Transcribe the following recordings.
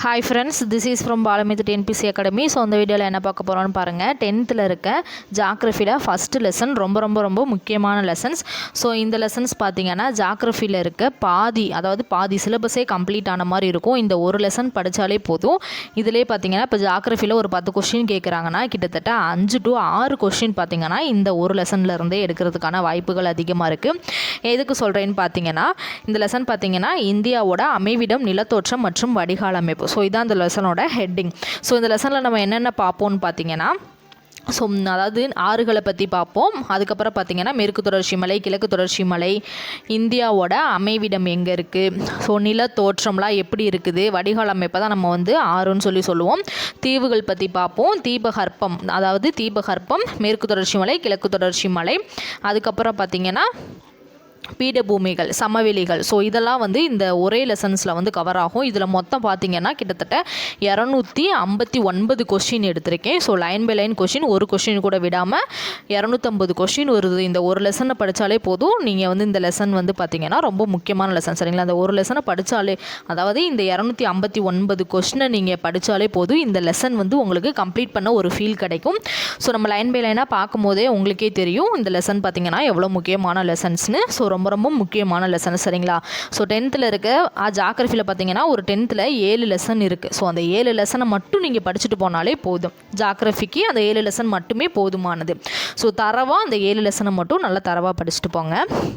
Hi friends, this is from Balamith TNPSC academy. So அந்த வீடியோவில் என்ன பார்க்க போகிறோன்னு பாருங்கள். 10th இருக்க ஜாக்ரஃபியில் ஃபஸ்ட்டு லெசன் ரொம்ப முக்கியமான லெசன்ஸ். ஸோ இந்த லெசன்ஸ் பார்த்திங்கன்னா ஜாக்ரஃபியில் இருக்க பாதி சிலபஸே கம்ப்ளீட் ஆன மாதிரி இருக்கும். இந்த ஒரு லெசன் படித்தாலே போதும். இதிலே பார்த்திங்கன்னா இப்போ ஜாக்ரஃபியில் ஒரு 10 கொஸ்டின் கேட்குறாங்கன்னா கிட்டத்தட்ட 5 to 6 கொஸ்டின் பார்த்திங்கன்னா இந்த ஒரு லெசனில் இருந்தே எடுக்கிறதுக்கான வாய்ப்புகள் அதிகமாக இருக்குது. எதுக்கு சொல்கிறேன்னு பார்த்தீங்கன்னா, இந்த லெசன் பார்த்திங்கன்னா இந்தியாவோட அமைவிடம், நிலத்தோற்றம் மற்றும் வடிகால் அமைப்பு. ஸோ இதான் இந்த லெசனோட ஹெட்டிங். ஸோ இந்த லெசனில் நம்ம என்னென்ன பார்ப்போம்னு பார்த்தீங்கன்னா, அதாவது ஆறுகளை பற்றி பார்ப்போம். அதுக்கப்புறம் பார்த்திங்கன்னா மேற்கு தொடர்ச்சி மலை, கிழக்கு தொடர்ச்சி மலை, இந்தியாவோட அமைவிடம் எங்கே இருக்குது, ஸோ நில தோற்றம்லாம் எப்படி இருக்குது, வடிகால் அமைப்பை தான் நம்ம ஆறுன்னு சொல்லுவோம். தீவுகள் பற்றி பார்ப்போம். தீபகற்பம், மேற்கு தொடர்ச்சி மலை, கிழக்கு தொடர்ச்சி மலை. அதுக்கப்புறம் பார்த்திங்கன்னா பீடபூமிகள், சமவெளிகள். ஸோ இதெல்லாம் இந்த ஒரே லெசன்ஸில் கவர் ஆகும். இதில் மொத்தம் பார்த்திங்கன்னா கிட்டத்தட்ட 259 கொஸ்டின் எடுத்திருக்கேன். So line by line question, ஒரு கொஸ்டின் கூட விடாமல் 250 கொஸ்டின் வருது. இந்த ஒரு லெசனை படித்தாலே போதும். நீங்கள் இந்த லெசன் பார்த்திங்கன்னா ரொம்ப முக்கியமான லெசன், சரிங்களா? அந்த ஒரு லெசனை படித்தாலே, அதாவது இந்த 259 கொஸ்டினை நீங்கள் படித்தாலே போதும். இந்த லெசன் உங்களுக்கு கம்ப்ளீட் பண்ண ஒரு ஃபீல் கிடைக்கும். ஸோ நம்ம லைன் பை லைனாக பார்க்கும்போதே உங்களுக்கே தெரியும் இந்த லெசன் பார்த்திங்கன்னா எவ்வளோ முக்கியமான லெசன்ஸ்னு. ஸோ ரொம்ப முக்கியமான லெசன், சரிங்களா? ஸோ 10th இருக்க ஜாக்ரஃபியில் பார்த்தீங்கன்னா ஒரு 10th 7 லெசன் இருக்குது. ஸோ அந்த 7 லெசனை மட்டும் நீங்கள் படிச்சுட்டு போனாலே போதும். ஜாக்ரஃபிக்கு அந்த 7 லெசன் மட்டுமே போதுமானது. ஸோ அந்த 7 லெசனை மட்டும் நல்லா தரவாக படிச்சுட்டு போங்க.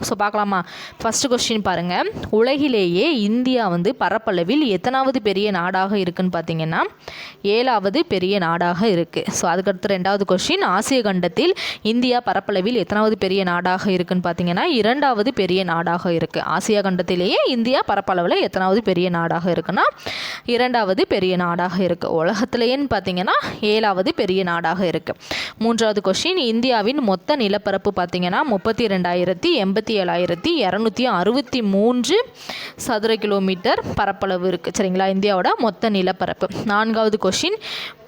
ஸோ பார்க்கலாமா? ஃபஸ்ட்டு கொஸ்டின் பாருங்கள். உலகிலேயே இந்தியா பரப்பளவில் எத்தனாவது பெரிய நாடாக இருக்குன்னு பார்த்தீங்கன்னா 7வது பெரிய நாடாக இருக்குது. ஸோ அதுக்கடுத்து 2வது கொஸ்டின். ஆசிய கண்டத்தில் இந்தியா பரப்பளவில் எத்தனாவது பெரிய நாடாக இருக்குன்னு பார்த்தீங்கன்னா 2வது பெரிய நாடாக இருக்குது. ஆசியா கண்டத்திலேயே இந்தியா பரப்பளவில் எத்தனாவது பெரிய நாடாக இருக்குன்னா 2வது பெரிய நாடாக இருக்குது. உலகத்திலேன்னு பார்த்தீங்கன்னா 7வது பெரிய நாடாக இருக்குது. 3வது கொஸ்டின். இந்தியாவின் மொத்த நிலப்பரப்பு பார்த்தீங்கன்னா 32,87,263 சதுர கிலோமீட்டர் பரப்பளவு இருக்குது, சரிங்களா? இந்தியாவோட மொத்த நிலப்பரப்பு. 4வது கொஸ்டின்.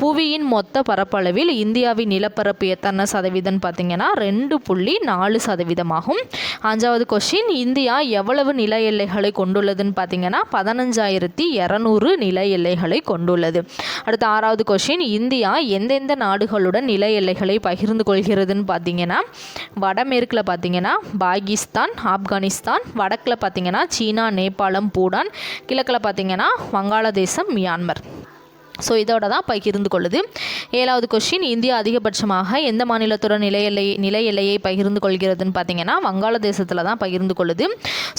புவியின் மொத்த பரப்பளவில் இந்தியாவின் நிலப்பரப்பு எத்தனை சதவீதம்னு பார்த்தீங்கன்னா 2.4% ஆகும். 5வது கொஸ்டின். இந்தியா எவ்வளவு நில எல்லைகளை கொண்டுள்ளதுன்னு பார்த்தீங்கன்னா 15,200 நில எல்லைகளை கொண்டுள்ளது. அடுத்த 6வது கொஸ்டின். இந்தியா எந்தெந்த நாடுகளுடன் நில எல்லைகளை பகிர்ந்து கொள்கிறதுன்னு பார்த்தீங்கன்னா வடமேற்கில் பார்த்தீங்கன்னா பாகிஸ்தான், ஆப்கானிஸ்தான், வடக்கில் பார்த்தீங்கன்னா சீனா, நேபாளம், பூடான், கிழக்கில் பார்த்தீங்கன்னா வங்காளதேசம், மியான்மர். ஸோ இதோட தான் பகிர்ந்து கொள்ளுது. 7வது கொஸ்டின். இந்தியா அதிகபட்சமாக எந்த மாநிலத்துடன் நில எல்லையை பகிர்ந்து கொள்கிறதுன்னு பார்த்தீங்கன்னா வங்காளதேசத்தில் தான் பகிர்ந்து கொள்ளுது.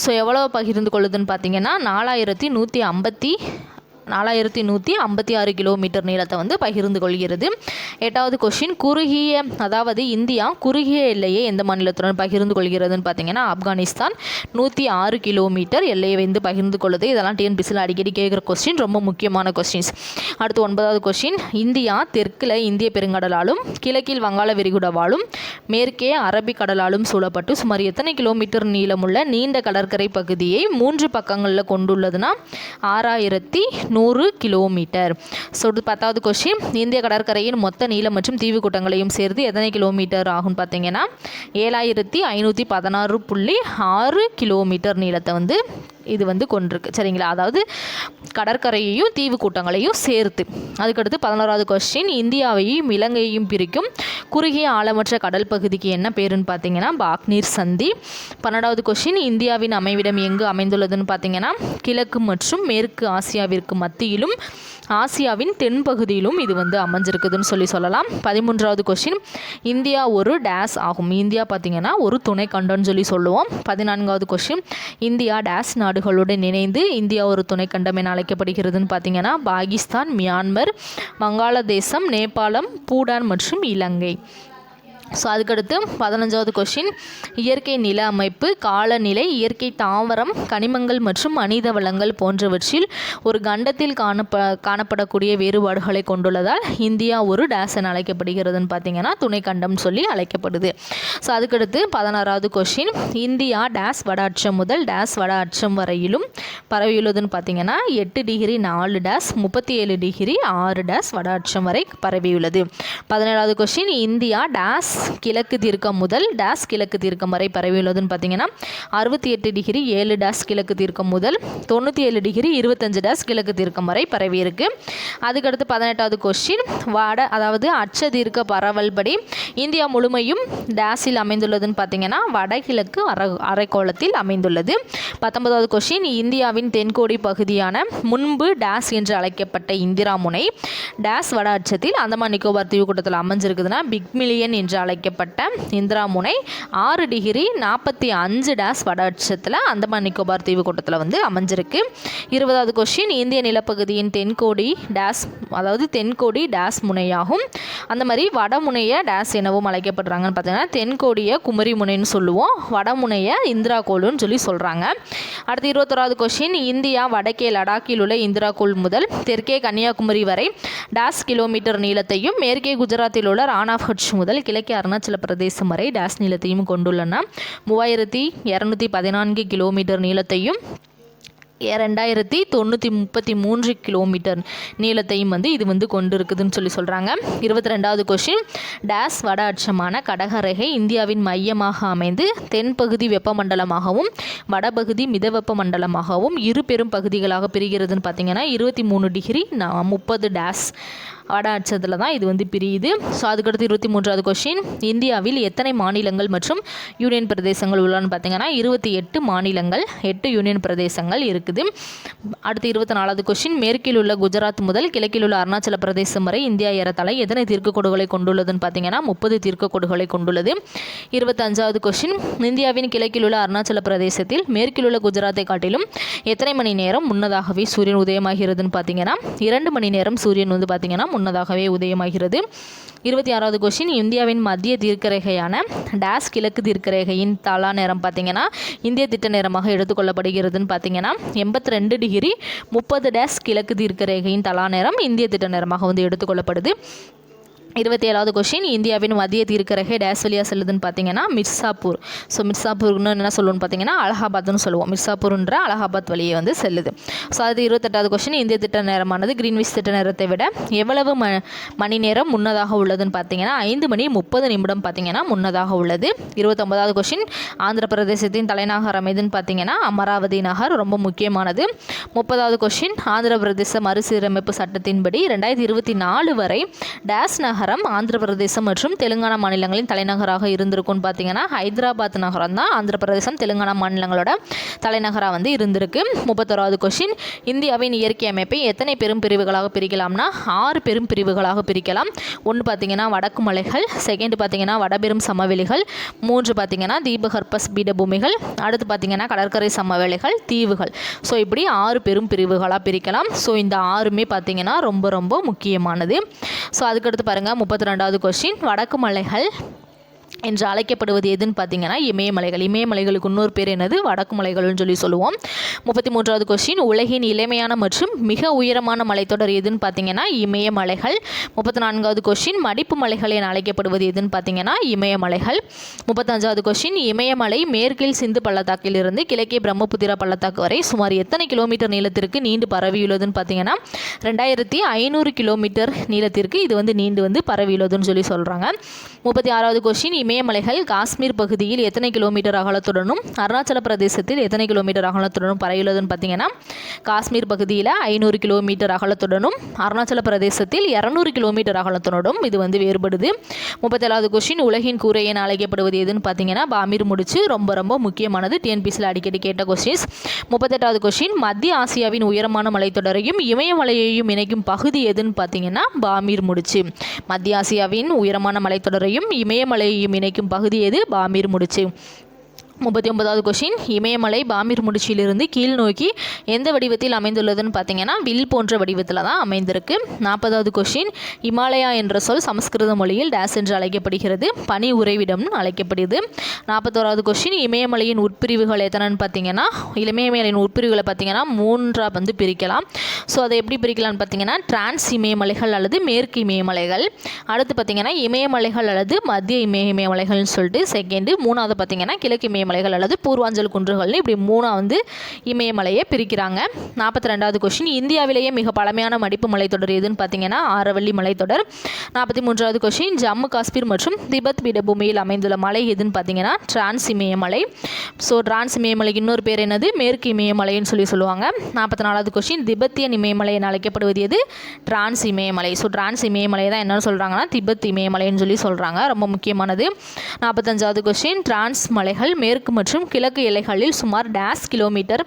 ஸோ எவ்வளோ பகிர்ந்து கொள்ளுதுன்னு பார்த்தீங்கன்னா 4,156 கிலோமீட்டர் நீளத்தை பகிர்ந்து கொள்கிறது. 8வது கொஸ்டின். அதாவது இந்தியா குறுகிய எல்லையை எந்த மாநிலத்துடன் பகிர்ந்து கொள்கிறதுன்னு பார்த்தீங்கன்னா ஆப்கானிஸ்தான் 106 கிலோமீட்டர் எல்லையை பகிர்ந்து கொள்ளுது. இதெல்லாம் டிஎன்பிசியில் அடிக்கடி கேட்குற கொஸ்டின், ரொம்ப முக்கியமான கொஸ்டின்ஸ். அடுத்து 9வது கொஸ்டின். இந்தியா தெற்கில் இந்திய பெருங்கடலாலும், கிழக்கில் வங்காள விரிகுடாவாலும், மேற்கே அரபிக்கடலாலும் சூழப்பட்டு சுமார் எத்தனை கிலோமீட்டர் நீளமுள்ள நீண்ட கடற்கரை பகுதியை 3 பக்கங்களில் கொண்டுள்ளதுன்னா 6,100 கிலோமீட்டர். ஸோ 10வது கொஸ்டின். இந்திய கடற்கரையின் மொத்த நீளம் மற்றும் தீவு கூட்டங்களையும் சேர்த்து எத்தனை கிலோமீட்டர் ஆகும் பார்த்தீங்கன்னா 7,516.6 கிலோமீட்டர் நீளத்தை இது கொண்டிருக்கு, சரிங்களா? அதாவது கடற்கரையையும் தீவு கூட்டங்களையும் சேர்த்து. அதுக்கடுத்து 11வது கொஸ்டின். இந்தியாவையும் இலங்கையையும் பிரிக்கும் குறுகிய ஆழமற்ற கடல் பகுதிக்கு என்ன பேருன்னு பார்த்தீங்கன்னா பாக்னீர் சந்தி. 12வது கொஸ்டின். இந்தியாவின் அமைவிடம் எங்கு அமைந்துள்ளதுன்னு பார்த்தீங்கன்னா கிழக்கு மற்றும் மேற்கு ஆசியாவிற்கு மத்தியிலும் ஆசியாவின் தென்பகுதியிலும் இது அமைஞ்சிருக்குதுன்னு சொல்லலாம். 13வது கொஸ்டின். இந்தியா ஒரு டேஸ் ஆகும். இந்தியா பார்த்தீங்கன்னா ஒரு துணை கண்டம்னு சொல்லுவோம். 14வது கொஸ்டின். இந்தியா டேஸ் நாடுகளுடன் இணைந்து இந்தியா ஒரு துணை கண்டம் என அழைக்கப்படுகிறதுன்னு பார்த்தீங்கன்னா பாகிஸ்தான், மியான்மர், வங்காளதேசம், நேபாளம், பூடான் மற்றும் இலங்கை. ஸோ அதுக்கடுத்து 15வது கொஸ்டின். இயற்கை நில அமைப்பு, காலநிலை, இயற்கை தாவரம், கனிமங்கள் மற்றும் மனித வளங்கள் போன்றவற்றில் ஒரு கண்டத்தில் காணப்படக்கூடிய வேறுபாடுகளை கொண்டுள்ளதால் இந்தியா ஒரு டேஸ் என அழைக்கப்படுகிறதுன்னு பார்த்தீங்கன்னா துணை கண்டம் சொல்லி அழைக்கப்படுது. ஸோ அதுக்கடுத்து 16வது கொஸ்டின். இந்தியா டேஸ் வட அச்சம் முதல் டேஸ் வட அச்சம் வரையிலும் பரவியுள்ளதுன்னு பார்த்தீங்கன்னா 8 டிகிரி 4 டேஸ் 37 டிகிரி 6 டேஸ் வட அச்சம் வரை பரவியுள்ளது. 17வது கொஸ்டின். இந்தியா டேஸ் டேஸ் கிழக்கு தீர்க்கம் முதல் டேஸ் கிழக்கு தீர்க்கம் வரை பரவியுள்ளதுன்னு பார்த்தீங்கன்னா 68 டிகிரி 7 டேஸ் கிழக்கு தீர்க்கம் முதல் 97 டிகிரி 25 டேஸ் கிழக்கு தீர்க்கம் வரை பரவி இருக்கு. அதுக்கடுத்து 18வது கொஸ்டின் அதாவது அச்ச தீர்க்க பரவல் படி இந்தியா முழுமையும் டேஸில் அமைந்துள்ளதுன்னு பார்த்தீங்கன்னா வடகிழக்கு அரைக்கோளத்தில் அமைந்துள்ளது. 19வது கொஸ்டின் இந்தியாவின் தென்கோடி பகுதியான முன்பு டேஸ் என்று அழைக்கப்பட்ட இந்திரா முனை டேஸ் வட அச்சத்தில் அந்தமான் நிக்கோபார் தீவுக்கூட்டத்தில் அமைஞ்சிருக்குதுன்னா பிக் மில்லியன் என்று அழைக்கப்பட்ட இந்திரா முனை 6 டிகிரி 45 டேஸ் வட அச்சத்தில் அந்தமான் நிக்கோபார் தீவுக்கூட்டத்தில் வந்து அமைஞ்சிருக்கு. 20வது கொஸ்டின் இந்திய நிலப்பகுதியின் தென்கோடி டேஸ் அதாவது தென்கோடி டேஸ் முனையாகும். அந்த மாதிரி வடமுனைய டேஸ் எனவும் அழைக்கப்படுறாங்கன்னு பார்த்தீங்கன்னா தென்கோடிய குமரி முனைன்னு சொல்லுவோம், வடமுனைய இந்திரா கோள்னு சொல்லி சொல்கிறாங்க. அடுத்து 21வது கொஸ்டின் இந்தியா வடக்கே லடாக்கில் உள்ள இந்திரா கோள் முதல் தெற்கே கன்னியாகுமரி வரை டேஸ் கிலோமீட்டர் நீளத்தையும் மேற்கே குஜராத்தில் உள்ள ரான் ஆஃப் கட்ச் முதல் கிழக்கே அருணாச்சல பிரதேசம் வரை டேஸ் நீளத்தையும் கொண்டுள்ளன 3214 கிலோமீட்டர் நீளத்தையும் 2933 கிலோமீட்டர் நீளத்தையும் வந்து இது வந்து கொண்டு இருக்குதுன்னு சொல்லி சொல்கிறாங்க. 22வது கொஸ்டின் டேஸ் வட அச்சமான கடகரேகை இந்தியாவின் மையமாக அமைந்து தென்பகுதி வெப்பமண்டலமாகவும் வடபகுதி மிதவெப்ப மண்டலமாகவும் இரு பெரும் பகுதிகளாக பிரிகிறதுன்னு பார்த்தீங்கன்னா 23 டிகிரி 30 டேஸ் வட அச்சத்தில் தான் இது வந்து பிரியுது. ஸோ அதுக்கடுத்து 23வது கொஸ்டின் இந்தியாவில் எத்தனை மாநிலங்கள் மற்றும் யூனியன் பிரதேசங்கள் உள்ளன்னு பார்த்தீங்கன்னா 28 மாநிலங்கள் 8 யூனியன் பிரதேசங்கள் இருக்குது. அடுத்து 24வது கொஸ்டின் மேற்கில் உள்ள குஜராத் முதல் கிழக்கில் உள்ள அருணாச்சல பிரதேசம் வரை இந்தியா ஏறத்தாழ எத்தனை தீர்க்கக்கோடுகளை கொண்டுள்ளதுன்னு பார்த்தீங்கன்னா 30 தீர்க்கக்கோடுகளை கொண்டுள்ளது. 25வது கொஸ்டின் இந்தியாவின் கிழக்கில் உள்ள அருணாச்சல பிரதேசத்தில் மேற்கில் உள்ள குஜராத்தை காட்டிலும் எத்தனை மணி நேரம் முன்னதாகவே சூரியன் உதயமாகிறதுன்னு பார்த்தீங்கன்னா 2 மணி நேரம் சூரியன் வந்து பார்த்தீங்கன்னா முன்னதாகவே உதயமாகிறது. 26வது கொஸ்டின் இந்தியாவின் மத்திய தீர்க்கரேகையான டேஸ் கிழக்கு தீர்க்கரேகையின் தலா நேரம் பார்த்தீங்கன்னா இந்திய திட்ட நேரமாக எடுத்துக்கொள்ளப்படுகிறதுன்னு பார்த்தீங்கன்னா 82 டிகிரி 30 டேஸ் கிழக்கு தீர்க்கரேகையின் தலா நேரம் இந்திய திட்ட நேரமாக வந்து எடுத்துக்கொள்ளப்படுது. 27வது கொஸ்டின் இந்தியாவின் மத்திய தீர்க்கரேகை டேஸ் வழியாக செல்லுதுன்னு பார்த்தீங்கன்னா மிர்சாப்பூர். ஸோ மிர்சாப்பூர்னு என்ன சொல்லுவோம்னு பார்த்தீங்கன்னா அலகாபாத்னு சொல்லுவோம். மிர்சாப்பூர்ன்ற அலகாபாத் வழியே வந்து செல்லுது. ஸோ அது 28வது கொஸ்டின் இந்திய திட்ட நேரமானது கிரீன்விச் திட்ட நேரத்தை விட எவ்வளவு மணி நேரம் முன்னதாக உள்ளதுன்னு பார்த்தீங்கன்னா 5 மணி 30 நிமிடம் பார்த்தீங்கன்னா முன்னதாக உள்ளது. 29வது கொஸ்டின் ஆந்திர பிரதேசத்தின் தலைநகரம் எதுன்னு பார்த்தீங்கன்னா அமராவதி நகர், ரொம்ப முக்கியமானது. 30வது கொஸ்டின் ஆந்திர பிரதேச மறுசீரமைப்பு சட்டத்தின்படி 2024 வரை டேஸ் நகரம் ஆந்திர பிரதேசம் மற்றும் தெலுங்கானா மாநிலங்களின் தலைநகராக இருந்திருக்கும்னு பார்த்தீங்கன்னா ஹைதராபாத் நகரம் தான் ஆந்திர பிரதேசம் தெலுங்கானா மாநிலங்களோட தலைநகராக வந்து இருந்திருக்கு. 31வது கொஸ்டின் இந்தியாவின் இயற்கை அமைப்பை எத்தனை பெரும் பிரிவுகளாக பிரிக்கலாம்னா 6 பெரும் பிரிவுகளாக பிரிக்கலாம். ஒன்று பார்த்தீங்கன்னா வடக்கு மலைகள், செகண்ட் பார்த்தீங்கன்னா வடபெரும் சமவெளிகள், 3 பார்த்தீங்கன்னா தீபகற்ப பீடபூமிகள், அடுத்து பார்த்தீங்கன்னா கடற்கரை சமவெளிகள், தீவுகள். ஸோ இப்படி 6 பெரும் பிரிவுகளாக பிரிக்கலாம். ஸோ இந்த 6மே பார்த்தீங்கன்னா ரொம்ப ரொம்ப முக்கியமானது. ஸோ அதுக்கடுத்து பாருங்கள் 32வது கொஸ்டின் வடக்கு மலைகள் என்று அழைக்கப்படுவது எதுன்னு பார்த்தீங்கன்னா இமயமலைகள். இமயமலைகளுக்கு இன்னொரு பேர் என்னது வடக்கு மலைகள்னு சொல்லி சொல்லுவோம். 33வது கொஸ்டின் உலகின் இளமையான மற்றும் மிக உயரமான மலைத்தொடர் எதுன்னு பார்த்தீங்கன்னா இமயமலைகள். 34வது கொஸ்டின் மடிப்பு மலைகள் என அழைக்கப்படுவது எதுன்னு பார்த்தீங்கன்னா இமயமலைகள். 35வது கொஸ்டின் இமயமலை மேற்கில் சிந்து பள்ளத்தாக்கில் இருந்து கிழக்கே பிரம்மபுத்திரா பள்ளத்தாக்கு வரை சுமார் எத்தனை கிலோமீட்டர் நீளத்திற்கு நீண்டு பரவியுள்ளதுன்னு பார்த்தீங்கன்னா 2500 கிலோமீட்டர் நீளத்திற்கு இது வந்து நீண்டு வந்து பரவியுள்ளதுன்னு சொல்லி சொல்கிறாங்க. 36வது கொஸ்டின் இமயமலைகள் காஷ்மீர் பகுதியில் எத்தனை கிலோமீட்டர் அகலத்துடனும் அருணாச்சல பிரதேசத்தில் எத்தனை கிலோமீட்டர் அகலத்துடனும் பரவியுள்ளதுன்னு பார்த்தீங்கன்னா காஷ்மீர் பகுதியில் 500 கிலோமீட்டர் அகலத்துடனும் அருணாச்சல பிரதேசத்தில் 200 கிலோமீட்டர் அகலத்துடனும் இது வந்து வேறுபடுது. 37வது கொஸ்டின் உலகின் கூரை என அழைக்கப்படுவது எதுன்னு பார்த்தீங்கன்னா பாமீர் முடிச்சு, ரொம்ப ரொம்ப முக்கியமானது, டிஎன்பிசியில் அடிக்கடி கேட்ட கொஸ்டின்ஸ். 38வது கொஸ்டின் மத்திய ஆசியாவின் உயரமான மலைத்தொடரையும் இமயமலையையும் இணைக்கும் பகுதி எதுன்னு பார்த்தீங்கன்னா பாமீர் முடிச்சு. மத்திய ஆசியாவின் உயரமான மலைத்தொடரையும் இமயமலையையும் இணைக்கும் பகுதி எது? பாமீர் முடிச்சு. 39வது கொஸ்டின் இமயமலை பாமீர் முடிச்சிலிருந்து கீழ் நோக்கி எந்த வடிவத்தில் அமைந்துள்ளதுன்னு பார்த்தீங்கன்னா வில் போன்ற வடிவத்தில் தான் அமைந்திருக்கு. 40வது கொஸ்டின் இமாலயா என்ற சொல் சமஸ்கிருத மொழியில் டேஸ் என்று அழைக்கப்படுகிறது, பனி உறைவிடம்னு அழைக்கப்படுது. 41வது கொஸ்டின் இமயமலையின் உட்பிரிவுகள் எத்தனைன்னு பார்த்தீங்கன்னா இமயமலையின் உட்பிரிவுகளை பார்த்தீங்கன்னா 3ஆக வந்து பிரிக்கலாம். ஸோ அதை எப்படி பிரிக்கலாம்னு பார்த்தீங்கன்னா டிரான்ஸ் இமயமலைகள் அல்லது மேற்கு இமயமலைகள், அடுத்து பார்த்தீங்கன்னா இமயமலைகள் அல்லது மத்திய இமயமலைகள்னு சொல்லிட்டு செகண்டு, 3வது பார்த்தீங்கன்னா கிழக்கு இமயமலை இமயமலைகள் அல்லது பூர்வாஞ்சல் குன்றுகள்னு இப்படி 3 வந்து இமயமலையை பிரிக்கிறாங்க. 42வது கொஸ்டின், இந்தியாவிலேயே மிக பழமையான மடிப்பு மலைத்தொடர் எதுன்னு பார்த்தீங்கன்னா ஆரவல்லி மலைத்தொடர். 43வது கொஸ்டின், ஜம்மு காஷ்மீர் மற்றும் திபெத் பீடபூமியில் அமைந்துள்ள மலை எதுன்னு பார்த்தீங்கன்னா டிரான்ஸ் இமயமலை. ஸோ டிரான்ஸ் இமயமலைக்கு இன்னொரு பேர் என்னது, மேற்கு இமயமலைன்னு சொல்லுவாங்க. 44வது கொஸ்டின், திபெத்தியன் இமயமலை என அழைக்கப்படுவது எது, டிரான்ஸ் இமயமலை. ஸோ டிரான்ஸ் இமயமலை தான் என்னன்னு சொல்கிறாங்கன்னா திபெத் இமயமலைன்னு சொல்கிறாங்க, ரொம்ப முக்கியமானது. 45வது கொஸ்டின், டிரான்ஸ் மலைகள் மேற்கு மற்றும் கிழக்கு எல்லைகளில் சுமார் டேஸ் கிலோமீட்டர்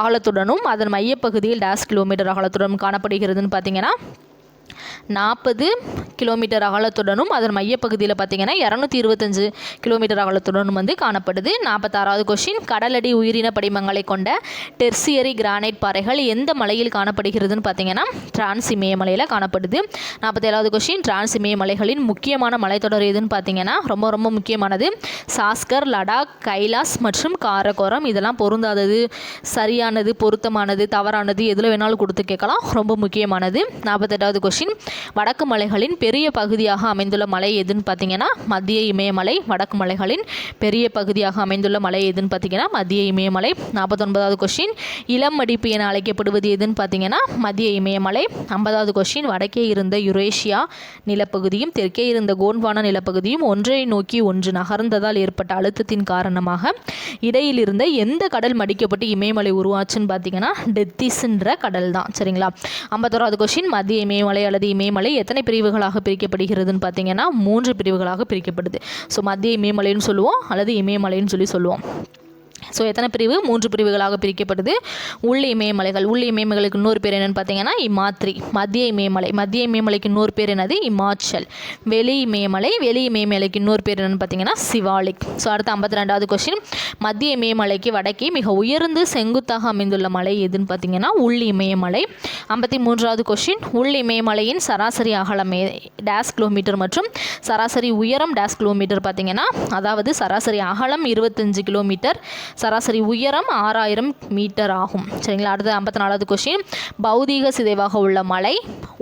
அகலத்துடனும் அதன் மையப்பகுதியில் டேஸ் கிலோமீட்டர் அகலத்துடனும் காணப்படுகிறதுன்னு பார்த்தீங்கன்னா 40 கிலோமீட்டர் அகலத்துடனும் அதன் மையப்பகுதியில் பார்த்தீங்கன்னா 225 கிலோமீட்டர் அகலத்துடனும் வந்து காணப்படுது. 46வது கொஸ்டின், கடலடி உயிரின படிமங்களை கொண்ட டெர்சியரி கிரானைட் பாறைகள் எந்த மலையில் காணப்படுகிறதுன்னு பார்த்தீங்கன்னா டிரான்ஸ் இமயமலையில் காணப்படுது. 47வது கொஸ்டின், டிரான்ஸ் இமயமலைகளின் முக்கியமான மலைத்தொடர் எதுன்னு பார்த்தீங்கன்னா ரொம்ப ரொம்ப முக்கியமானது சாஸ்கர், லடாக், கைலாஸ் மற்றும் காரகோரம். இதெல்லாம் பொருந்தாதது, சரியானது, பொருத்தமானது, தவறானது எதில் வேணாலும் கொடுத்து கேட்கலாம், ரொம்ப முக்கியமானது. 48வது கொஸ்டின், வடக்கு மலைகளின் பெரிய பகுதியாக அமைந்துள்ள மலை எதுன்னு பார்த்தீங்கன்னா மத்திய இமயமலை. வடக்கு மலைகளின் பெரிய பகுதியாக அமைந்துள்ள மலை எதுன்னு பார்த்தீங்கன்னா மத்திய இமயமலை. 49வது கொஸ்டின், இளம் மடிப்பு என அழைக்கப்படுவது எதுன்னு பார்த்தீங்கன்னா மத்திய இமயமலை. 50வது கொஸ்டின், வடக்கே இருந்த யுரேஷியா நிலப்பகுதியும் தெற்கே இருந்த கோண்ட்வானா நிலப்பகுதியும் ஒன்றை நோக்கி ஒன்று நகர்ந்ததால் ஏற்பட்ட அழுத்தத்தின் காரணமாக இடையில் இருந்த எந்த கடல் மடிக்கப்பட்டு இமயமலை உருவாச்சுன்னு பார்த்தீங்கன்னா டெத்திஸ்ன்ற கடல் தான். சரிங்களா. 51வது கொஸ்டின், மத்திய இமயமலை அல்லது இமயமலை எத்தனை பிரிவுகளாக பிரிக்கப்படுகிறதுன்னு பார்த்தீங்கன்னா 3 பிரிவுகளாக பிரிக்கப்படுது. ஸோ மத்திய இமயமலைன்னு சொல்லுவோம் அல்லது இமயமலைன்னு சொல்லுவோம். ஸோ எத்தனை பிரிவு, 3 பிரிவுகளாக பிரிக்கப்படுது. உள் இமயமலைகள், உள் இமயமலைகளுக்கு இன்னொரு பேர் என்னென்னு பார்த்தீங்கன்னா இமாத்ரி. மத்திய இமயமலை, மத்திய இமயமலைக்கு இன்னொரு பேர் என்னது இமாச்சல். வெளி இமயமலை, வெளி இமயமலைக்கு இன்னொரு பேர் என்னென்னு பார்த்தீங்கன்னா சிவாலிக். ஸோ அடுத்த 52வது கொஸ்டின், மத்திய இமயமலைக்கு வடக்கே மிக உயர்ந்து செங்குத்தாக அமைந்துள்ள மலை எதுன்னு பார்த்தீங்கன்னா உள் இமயமலை. 53வது கொஸ்டின், உள் இமயமலையின் சராசரி அகலம் டேஸ் கிலோமீட்டர் மற்றும் சராசரி உயரம் டேஸ் கிலோமீட்டர் பார்த்தீங்கன்னா, அதாவது சராசரி அகலம் 25 கிலோமீட்டர், சராசரி உயரம் 6000 மீட்டர் ஆகும். சரிங்களா. அடுத்து 54வது கொஸ்டின், பௌதீக சிதைவாக உள்ள மலை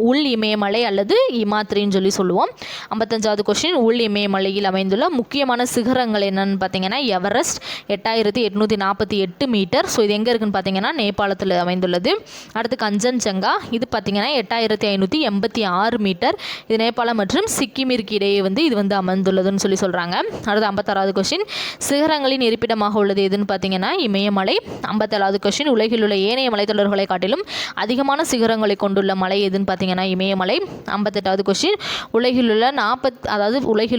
உள் இமயமலை அல்லது இமாத்ரின்னு சொல்லுவோம். 55வது கொஸ்டின், உள் இமயமலையில் அமைந்துள்ள முக்கியமான சிகரங்கள் என்னன்னு பார்த்தீங்கன்னா எவரெஸ்ட் 8848 மீட்டர். ஸோ இது எங்கே இருக்குன்னு பார்த்தீங்கன்னா நேபாளத்தில் அமைந்துள்ளது. அடுத்து கஞ்சன்ஜங்கா, இது பார்த்தீங்கன்னா 8586 மீட்டர். இது நேபாளம் மற்றும் சிக்கிமிற்கு இடையே இது அமர்ந்துள்ளதுன்னு சொல்கிறாங்க. அடுத்து 56வது கொஸ்டின், சிகரங்களின் இருப்பிடமாக உள்ளது எதுன்னு பார்த்தீங்கன்னா இமயமலை. 57வது கொஸ்டின், உலகில் உள்ள ஏனைய மலைத்தொடர்களை காட்டிலும் அதிகமான சிகரங்களை கொண்டுள்ள மலை எதுன்னு பார்த்தீங்கன்னா இமயமலை. 58வது கொஸ்டின், உலகில்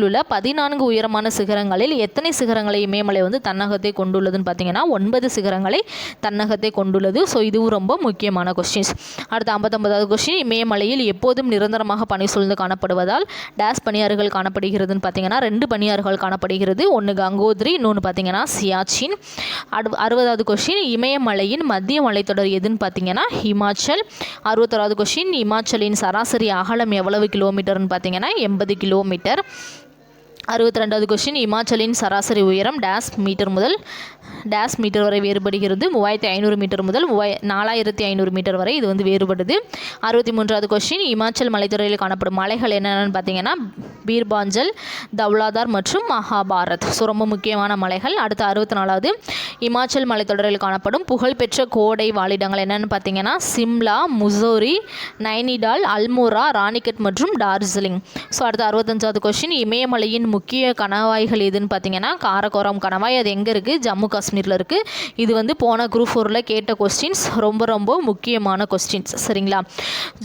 உள்ள 14 உயரமான சிகரங்களில் எத்தனை சிகரங்களை இமயமலை தன்னகத்தை கொண்டுள்ளதுன்னு பார்த்தீங்கன்னா 9 சிகரங்களை தன்னகத்தை கொண்டுள்ளது. ஸோ இதுவும் ரொம்ப முக்கியமான கொஸ்டின்ஸ். அடுத்து 59வது கொஸ்டின், இமயமலையில் எப்போதும் நிரந்தரமாக பனி சூழ்ந்து காணப்படுவதால் டேஸ் பனியாறுகள் காணப்படுகிறதுன்னு பார்த்தீங்கன்னா 2 பனியாறுகள் காணப்படுகிறது. ஒன்று கங்கோத்ரி, இன்னொன்று பார்த்தீங்கன்னா சியாச்சின். 60வது கொஸ்டின், இமயமலையின் மத்திய மலைத்தொடர் எதுன்னு பார்த்தீங்கன்னா இமாச்சல். 61வது கொஸ்டின், இமாச்சலின் சராசரி அகலம் எவ்வளவு கிலோமீட்டர்னு பார்த்தீங்கன்னா 80 கிலோமீட்டர். 62வது கொஸ்டின், இமாச்சலின் சராசரி உயரம் டேஸ் மீட்டர் முதல் டேஸ் மீட்டர் வரை வேறுபடுகிறது. 3500 மீட்டர் முதல் 4500 மீட்டர் வரை இது வேறுபடுது. 63வது கொஸ்டின், இமாச்சல் மலைத்தொடரில் காணப்படும் மலைகள் என்னென்னு பார்த்தீங்கன்னா பீர்பாஞ்சல், தௌலாதார் மற்றும் மகாபாரத். ஸோ ரொம்ப முக்கியமான மலைகள். அடுத்து 64வது, இமாச்சல் மலைத்தொடரில் காணப்படும் புகழ்பெற்ற கோடை வாழிடங்கள் என்னென்னு பார்த்தீங்கன்னா சிம்லா, முசோரி, நைனிடால், அல்மோரா, ராணிகட் மற்றும் டார்ஜிலிங். ஸோ அடுத்து 65வது கொஸ்டின், இமயமலையின் முக்கிய கணவாய்கள் எதுன்னு பார்த்தீங்கன்னா காரகோரம் கணவாய். அது எங்கே இருக்குது, ஜம்மு காஷ்மீரில் இருக்குது. இது போன குரூப் 4ல் கேட்ட கொஸ்டின்ஸ், ரொம்ப ரொம்ப முக்கியமான கொஸ்டின்ஸ். சரிங்களா.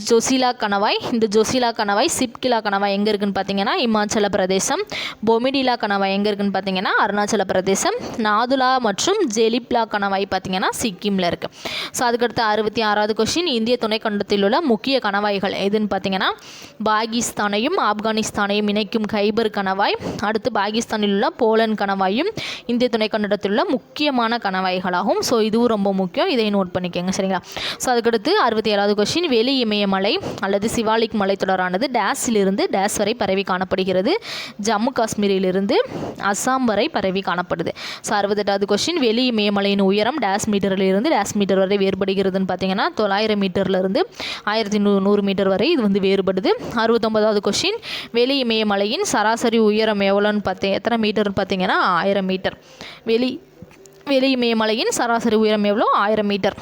ஜோசிலா கணவாய், இந்த ஜோசிலா கணவாய் சிப்கிலா கணவாய் எங்கே இருக்குன்னு பார்த்தீங்கன்னா இமாச்சல பிரதேசம். பொமிடிலா கணவாய் எங்கே இருக்குன்னு பார்த்தீங்கன்னா அருணாச்சல பிரதேசம். நாதுலா மற்றும் ஜெலிப்லா கணவாய் பார்த்தீங்கன்னா சிக்கிமில் இருக்குது. ஸோ அதுக்கடுத்து 66வது கொஸ்டின், இந்திய துணைக்கண்டத்தில் உள்ள முக்கிய கணவாய்கள் எதுன்னு பார்த்தீங்கன்னா பாகிஸ்தானையும் ஆப்கானிஸ்தானையும் இணைக்கும் கைபர் கணவாய். அடுத்து பாகிஸ்தானில் உள்ள போலன் கணவாயும் இந்திய துணைக்கண்டத்தில் உள்ள முக்கியமான கணவாய்களாகும். ஸோ இதுவும் ரொம்ப முக்கியம், இதை நோட் பண்ணிக்கோங்க. சரிங்களா. ஸோ அதுக்கடுத்து 67வது கொஸ்டின், வெளி இமயமலை அல்லது சிவாலிக் மலைத்தொடரானது டேஸிலிருந்து டேஸ் வரை பரவி காணப்படுகிறது. ஜம்மு காஷ்மீரிலிருந்து அஸ்ஸாம் வரை பரவி காணப்படுது. ஸோ 68வது கொஸ்டின், வெளி இமயமலையின் உயரம் டேஸ் மீட்டரிலிருந்து டேஸ் மீட்டர் வரை வேறுபடுகிறதுன்னு பார்த்தீங்கன்னா 900 மீட்டர்லேருந்து 1100 மீட்டர் வரை இது வேறுபடுது. 69வது கொஸ்டின், வெளி இமயமலையின் சராசரி உயரம் எவ்வளோன்னு எத்தனை மீட்டர்னு பார்த்தீங்கன்னா 1000 மீட்டர். வெளி வெளி இமயமலையின் சராசரி உயரம் எவ்வளோ? 1000 மீட்டர்.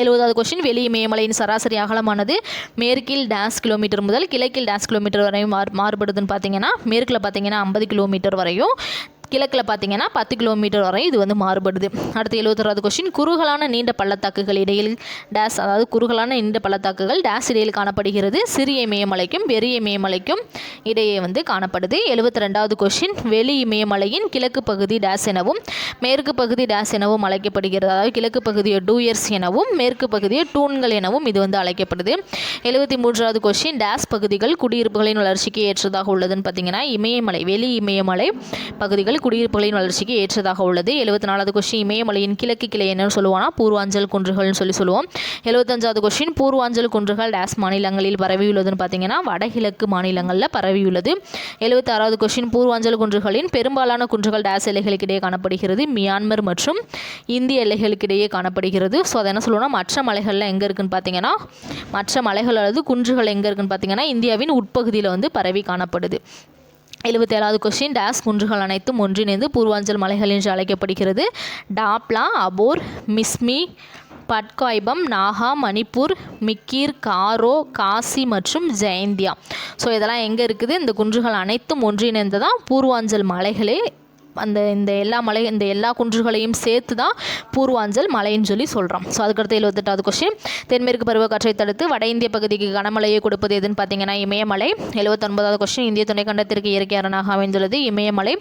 70வது கொஸ்டின், வெளி இமயமலையின் சராசரி அகலமானது மேற்கில் டேஸ் கிலோமீட்டர் முதல் கிழக்கில் டேஸ் கிலோமீட்டர் வரையும் மாறுபடுதுன்னு பார்த்தீங்கன்னா, மேற்கில் பார்த்தீங்கன்னா 50 கிலோமீட்டர் வரையும், கிழக்கில் பார்த்தீங்கன்னா 10 கிலோமீட்டர் வரை இது வந்து மாறுபடுது. அடுத்து 71வது கொஸ்டின், குறுகலான நீண்ட பள்ளத்தாக்குகள் இடையில் டேஸ், அதாவது குறுகலான நீண்ட பள்ளத்தாக்குகள் டேஸ் இடையில் காணப்படுகிறது. சிறிய இமயமலைக்கும் பெரிய இமயமலைக்கும் இடையே வந்து காணப்படுது. 72வது கொஸ்டின், வெளி இமயமலையின் கிழக்கு பகுதி டேஸ் எனவும் மேற்கு பகுதி டேஸ் எனவும் அழைக்கப்படுகிறது. அதாவது கிழக்கு பகுதியை டூயர்ஸ் எனவும் மேற்கு பகுதியை டூன்கள் எனவும் இது வந்து அழைக்கப்படுது. 73வது கொஸ்டின், டேஸ் பகுதிகள் குடியிருப்புகளின் வளர்ச்சிக்கு ஏற்றதாக உள்ளதுன்னு பார்த்தீங்கன்னா, இமயமலை வெளி இமயமலை பகுதிகள் குடியிருப்புகளின் வளர்ச்சிக்கு ஏற்றதாக உள்ளது. 74வது கொஸ்டின், இமயமலையின் கிழக்கு கிளை என்னன்னு சொல்லுவாங்கன்னா பூர்வாஞ்சல் குன்றுகள்னு சொல்லுவோம். 75வது கொஸ்டின், பூர்வாஞ்சல் குன்றுகள் டேஸ் மாநிலங்களில் பரவியுள்ளதுன்னு பார்த்தீங்கன்னா வடகிழக்கு மாநிலங்களில் பரவியுள்ளது. 76வது கொஸ்டின், பூர்வாஞ்சல் குன்றுகளின் பெரும்பாலான குன்றுகள் டேஸ் எல்லைகளுக்கிடையே காணப்படுகிறது. மியான்மர் மற்றும் இந்திய எல்லைகளுக்கிடையே காணப்படுகிறது. ஸோ அதை என்ன சொல்லுவோம்னா, மற்ற மலைகளில் எங்கே இருக்குன்னு பார்த்தீங்கன்னா, மற்ற மலைகள் அல்லது குன்றுகள் எங்கே இருக்குன்னு பார்த்தீங்கன்னா இந்தியாவின் உட்பகுதியில் வந்து பரவி காணப்படுது. 77வது கொஸ்டின், டேஸ் குன்றுகள் அனைத்தும் ஒன்றிணைந்து பூர்வாஞ்சல் மலைகள் என்று அழைக்கப்படுகிறது. டாப்லா, அபோர், மிஸ்மி, பட்காய்பம், நாகா, மணிப்பூர், மிக்கீர், காரோ, காசி மற்றும் ஜெயந்தியா. ஸோ இதெல்லாம் எங்கே இருக்குது? இந்த குன்றுகள் அனைத்தும் ஒன்றிணைந்ததான் பூர்வாஞ்சல் மலைகளே. இந்த எல்லா குன்றுகளையும் சேர்த்து தான் பூர்வாஞ்சல் மலைன்னு சொல்லி சொல்கிறோம். ஸோ அதுக்கடுத்து 78வது கொஸ்டின், தென்மேற்கு பருவக்காற்றை தடுத்து வட இந்திய பகுதிக்கு கனமழையை கொடுப்பது எதுன்னு பார்த்தீங்கன்னா இமயமலை. 79வது கொஸ்டின், இந்திய துணைக்கண்டத்திற்கு இயற்கை அரணாக அமைந்துள்ளது இமயமலை.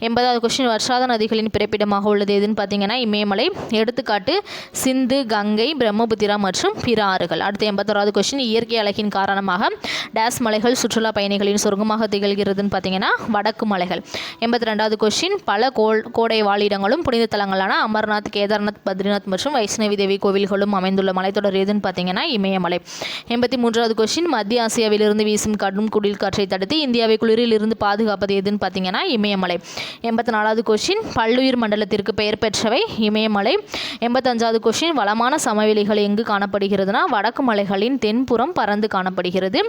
80வது கொஸ்டின், வர்ஷாத நதிகளின் பிறப்பிடமாக உள்ளது எதுன்னு பார்த்தீங்கன்னா இமயமலை. எடுத்துக்காட்டு சிந்து, கங்கை, பிரம்மபுத்திரா மற்றும் பிற ஆறுகள். அடுத்து 81வது கொஸ்டின், இயற்கை அழகின் காரணமாக டேஸ் மலைகள் சுற்றுலா பயணிகளின் சொர்க்கமாக திகழ்கிறதுன்னு பார்த்தீங்கன்னா வடக்கு மலைகள். 82வது கொஸ்டின், பல கோடை வாழிடங்களும் புனித தலங்களான அமர்நாத், கேதார்நாத், பத்ரிநாத் மற்றும் வைஷ்ணவி தேவி கோவில்களும் அமைந்துள்ள மலைத்தொடர் எதுன்னு பார்த்தீங்கன்னா இமயமலை. 83வது கொஸ்டின், மத்திய ஆசியாவிலிருந்து வீசும் கடும் குளிர் காற்றை தடுத்து இந்தியாவை குளிரில் இருந்து பாதுகாப்பது எதுன்னு பார்த்தீங்கன்னா இமயமலை. 84வது கொஸ்டின், பல்லுயிர் மண்டலத்திற்கு பெயர் பெற்றவை இமயமலை. 85வது கொஸ்டின், வளமான சமவெளிகள் எங்கு காணப்படுகிறதுனா வடக்கு மலைகளின் தென்புறம் பறந்து காணப்படுகிறது.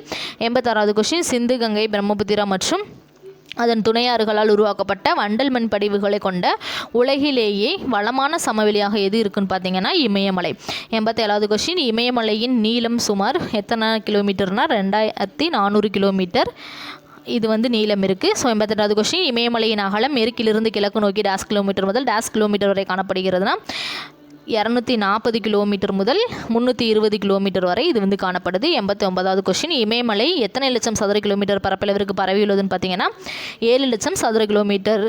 86வது கொஸ்டின், சிந்து, கங்கை, பிரம்மபுத்திரா மற்றும் அதன் துணையாறுகளால் உருவாக்கப்பட்ட வண்டல் மண் படிவுகளை கொண்ட உலகிலேயே வளமான சமவெளியாக எது இருக்குன்னு பார்த்தீங்கன்னா இமயமலை. 87வது கொஸ்டின், இமயமலையின் நீளம் சுமார் எத்தனை கிலோமீட்டர்னா 2400 கிலோமீட்டர் இது வந்து நீளம் இருக்குது. ஸோ 82வது கொஸ்டின், இமயமலையின் அகலம் மேற்கிலிருந்து கிழக்கு நோக்கி டேஸ் கிலோமீட்டர் முதல் டேஸ் கிலோமீட்டர் வரை காணப்படுகிறதுனா 240 கிலோமீட்டர் முதல் 320 கிலோமீட்டர் வரை இது வந்து காணப்படுது. 89வது கொஸ்டின், இமயமலை எத்தனை லட்சம் சதுர கிலோமீட்டர் பரப்பளவிற்கு பரவியுள்ளதுன்னு பார்த்தீங்கன்னா 7 லட்சம் சதுர கிலோமீட்டர்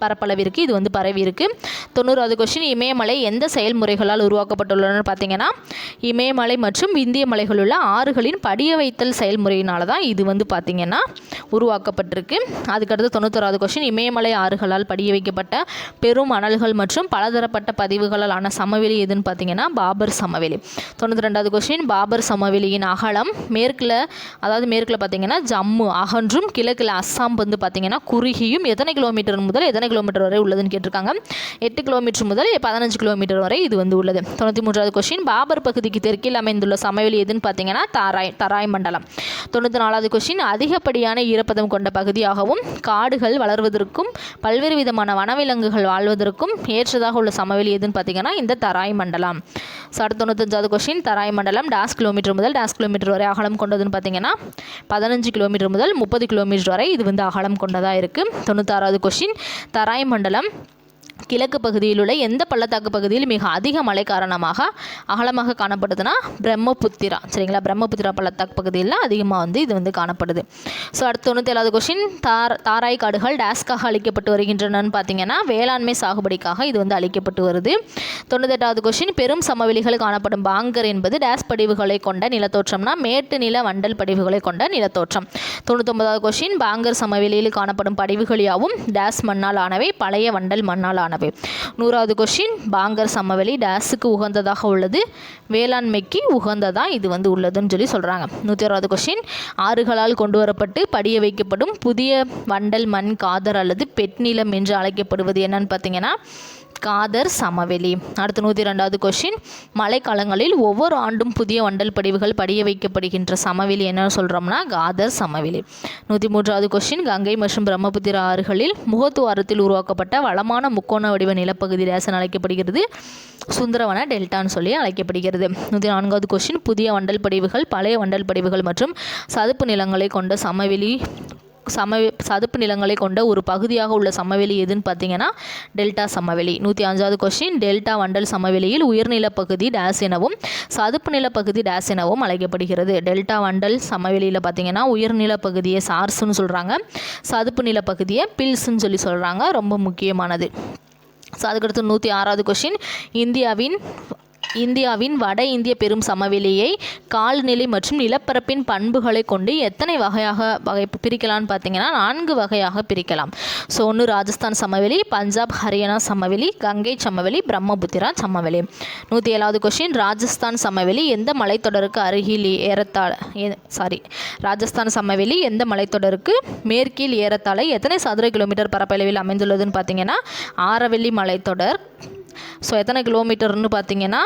பரப்பளவிற்கு இது வந்து பரவி இருக்கு. 90வது கொஸ்டின், இமயமலை எந்த செயல்முறைகளால் உருவாக்கப்பட்டுள்ளன பார்த்தீங்கன்னா இமயமலை மற்றும் விந்திய மலைகள் உள்ள ஆறுகளின் படிய வைத்தல் செயல்முறையினால தான் இது வந்து பார்த்தீங்கன்னா உருவாக்கப்பட்டிருக்கு. அதுக்கடுத்து 91வது கொஸ்டின், இமயமலை ஆறுகளால் படிய வைக்கப்பட்ட பெரும் அனல்கள் மற்றும் பலதரப்பட்ட பதிவுகளால் ஆன சமவெளி எதுன்னு பார்த்தீங்கன்னா பாபர் சமவெளி. 92வது கொஸ்டின், பாபர் சமவெளியின் அகலம் மேற்கில் பார்த்தீங்கன்னா ஜம்மு அகன்றும் கிழக்கில் அஸ்ஸாம் வந்து பார்த்தீங்கன்னா குறுகியும் எத்தனை கிலோமீட்டர் முதல் எத்தனை கிலோமீட்டர் வரை உள்ளதுன்னு கேட்டிருக்காங்க. 8 கிலோமீட்டர் முதல் 15 கிலோமீட்டர் வரை இது வந்து உள்ளது. 93வது கொஸ்டின், பாபர் பகுதிக்கு தெற்கில் அமைந்துள்ள சமவெளி எதுன்னு பார்த்தீங்கன்னா தராய் மண்டலம். 94வது கொஸ்டின், அதிகப்படியான ஈரப்பதம் கொண்ட பகுதியாகவும் காடுகள் வளர்வதற்கும் பல்வேறு விதமான வனவிலங்குகள் வாழ்வதற்கும் ஏற்றதாக உள்ள சமவெளி எதுன்னு பார்த்தீங்கன்னா இந்த தராய் மண்டலம். அடுத்து 95வது கொஸ்டின், தராய் மண்டலம் டேஸ் கிலோமீட்டர் முதல் டேஸ் கிலோமீட்டர் வரை அகலம் கொண்டதுன்னு பார்த்தீங்கன்னா 15 கிலோமீட்டர் முதல் 30 கிலோமீட்டர் வரை இது வந்து அகலம் கொண்டதாக இருக்குது. 96வது கொஸ்டின், தராய் மண்டலம் கிழக்கு பகுதியில் உள்ள எந்த பள்ளத்தாக்கு பகுதியில் மிக அதிக மழை காரணமாக அகலமாக காணப்படுதுன்னா பிரம்மபுத்திரா. சரிங்களா, பிரம்மபுத்திரா பள்ளத்தாக்கு பகுதியில் அதிகமாக வந்து இது வந்து காணப்படுது. ஸோ அடுத்து 97வது கொஸ்டின், தாராய் காடுகள் டேஸ்காக அளிக்கப்பட்டு வருகின்றனன்னு பார்த்தீங்கன்னா வேளாண்மை சாகுபடிக்காக இது வந்து அளிக்கப்பட்டு வருது. 98வது கொஸ்டின், பெரும் சமவெளிகள் காணப்படும் பாங்கர் என்பது டேஸ் படிவுகளை கொண்ட நிலத்தோற்றம்னா மேட்டு நில வண்டல் படிவுகளை கொண்ட நிலத்தோற்றம். 99வது கொஸ்டின், பாங்கர் சமவெளியில் காணப்படும் படிவுகள் யாவும் டேஸ் மண்ணால் ஆனவை, பழைய வண்டல் மண்ணால் ஆனவை. 100வது கொஸ்டின், பாங்கர் சமவெளி டேஸுக்கு உகந்ததாக உள்ளது, வேளாண்மைக்கு உகந்ததாக இது வந்து உள்ளதுன்னு சொல்லி சொல்கிறாங்க. 106வது கொஸ்டின், ஆறுகளால் கொண்டு வரப்பட்டு படிய வைக்கப்படும் புதிய வண்டல் மண் காதர் அல்லது பெட்நிலம் என்று அழைக்கப்படுவது என்னன்னு பார்த்தீங்கன்னா காதர் சமவெளி. அடுத்து 102வது கொஸ்டின், மழைக்காலங்களில் ஒவ்வொரு ஆண்டும் புதிய வண்டல் படிவுகள் படிய வைக்கப்படுகின்ற சமவெளி என்ன சொல்கிறோம்னா காதர் சமவெளி. 103வது கொஸ்டின், கங்கை மற்றும் பிரம்மபுத்திரா ஆறுகளில் முகத்துவாரத்தில் உருவாக்கப்பட்ட வளமான முக்கோண வடிவ நிலப்பகுதி டேசன் அழைக்கப்படுகிறது, சுந்தரவன டெல்டான்னு சொல்லி அழைக்கப்படுகிறது. 104வது கொஸ்டின், புதிய வண்டல் படிவுகள் பழைய வண்டல் படிவுகள் மற்றும் சதுப்பு நிலங்களை கொண்ட சதுப்பு நிலங்களை கொண்ட ஒரு பகுதியாக உள்ள சமவெளி எதுன்னு பார்த்தீங்கன்னா டெல்டா சமவெளி. 105வது கொஸ்டின், டெல்டா வண்டல் சமவெளியில் உயர்நில பகுதி டேஸ் எனவும் சதுப்பு நில பகுதி டேஸ் எனவும் அழைக்கப்படுகிறது. டெல்டா வண்டல் சமவெளியில் பார்த்தீங்கன்னா உயர்நில பகுதியை சார்ஸ்ன்னு சொல்கிறாங்க, சதுப்பு நில பகுதியை பில்ஸ்ன்னு சொல்லி சொல்கிறாங்க, ரொம்ப முக்கியமானது. ஸோ அதுக்கடுத்து 106வது கொஸ்டின், இந்தியாவின் வட இந்திய பெரும் சமவெளியை கால்நிலை மற்றும் நிலப்பரப்பின் பண்புகளை கொண்டு எத்தனை வகை பிரிக்கலாம்னு பார்த்தீங்கன்னா 4 வகையாக பிரிக்கலாம். ஸோ 1 ராஜஸ்தான் சமவெளி, பஞ்சாப் ஹரியானா சமவெளி, கங்கை சமவெளி, பிரம்மபுத்திரா சமவெளி. 107வது கொஸ்டின், ராஜஸ்தான் சமவெளி எந்த மலைத்தொடருக்கு அருகில் ராஜஸ்தான் சமவெளி எந்த மலைத்தொடருக்கு மேற்கில் ஏறத்தாழ எத்தனை சதுர கிலோமீட்டர் பரப்பளவில் அமைந்துள்ளதுன்னு பார்த்தீங்கன்னா ஆரவல்லி மலைத்தொடர். ஸோ எத்தனை கிலோமீட்டர்னு பார்த்தீங்கன்னா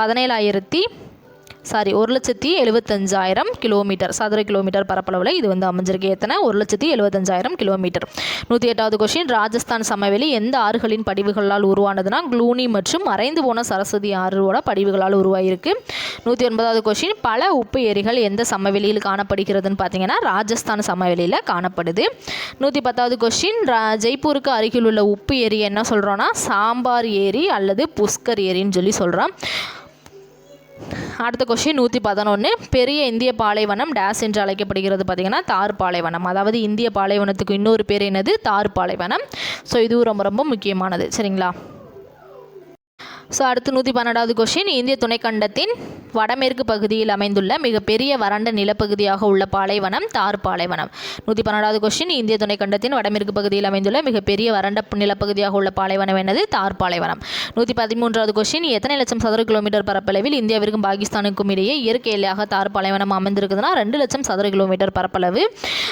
1,75,000 கிலோமீட்டர் சதுர கிலோமீட்டர் பரப்பளவில் இது வந்து அமைஞ்சிருக்கு. எத்தனை 1,75,000 கிலோமீட்டர். 108வது கொஸ்டின், ராஜஸ்தான் சமவெளி எந்த ஆறுகளின் படிவுகளால் உருவானதுன்னா க்ளூனி மற்றும் மறைந்து போன சரஸ்வதி ஆறுவோட படிவுகளால் உருவாயிருக்கு. 109வது கொஸ்டின், பல உப்பு ஏரிகள் எந்த சமவெளியில் காணப்படுகிறதுன்னு பார்த்தீங்கன்னா ராஜஸ்தான் சமவெளியில் காணப்படுது. 110வது கொஸ்டின், ஜெய்ப்பூருக்கு அருகில் உள்ள உப்பு ஏரி என்ன சொல்கிறோன்னா சாம்பார் ஏரி அல்லது புஷ்கர் ஏரின்னு சொல்லி சொல்கிறோம். அடுத்த கொஸ்டின் 111, பெரிய இந்திய பாலைவனம் டேஸ் என்று அழைக்கப்படுகிறது பார்த்தீங்கன்னா தார் பாலைவனம். அதாவது இந்திய பாலைவனத்துக்கு இன்னொரு பேர் என்னது தார் பாலைவனம். ஸோ இதுவும் ரொம்ப ரொம்ப முக்கியமானது, சரிங்களா. ஸோ அடுத்து 112வது கொஸ்டின், இந்திய துணைக்கண்டத்தின் வடமேற்கு பகுதியில் அமைந்துள்ள மிகப்பெரிய வறண்ட நிலப்பகுதியாக உள்ள பாலைவனம் தார் பாலைவனம். 112வது கொஸ்டின், இந்திய துணைக்கண்டத்தின் வடமேற்கு பகுதியில் அமைந்துள்ள மிகப்பெரிய வறண்ட நிலப்பகுதியாக உள்ள பாலைவனம் என்னது தார் பாலைவனம். 113வது கொஸ்டின், எத்தனை லட்சம் சதுர கிலோமீட்டர் பரப்பளவில் இந்தியாவிற்கும் பாகிஸ்தானுக்கும் இடையே இயற்கை எல்லையாக தார் பாலைவனம் அமைந்திருக்குதுன்னா 2 லட்சம் சதுர கிலோமீட்டர் பரப்பளவு.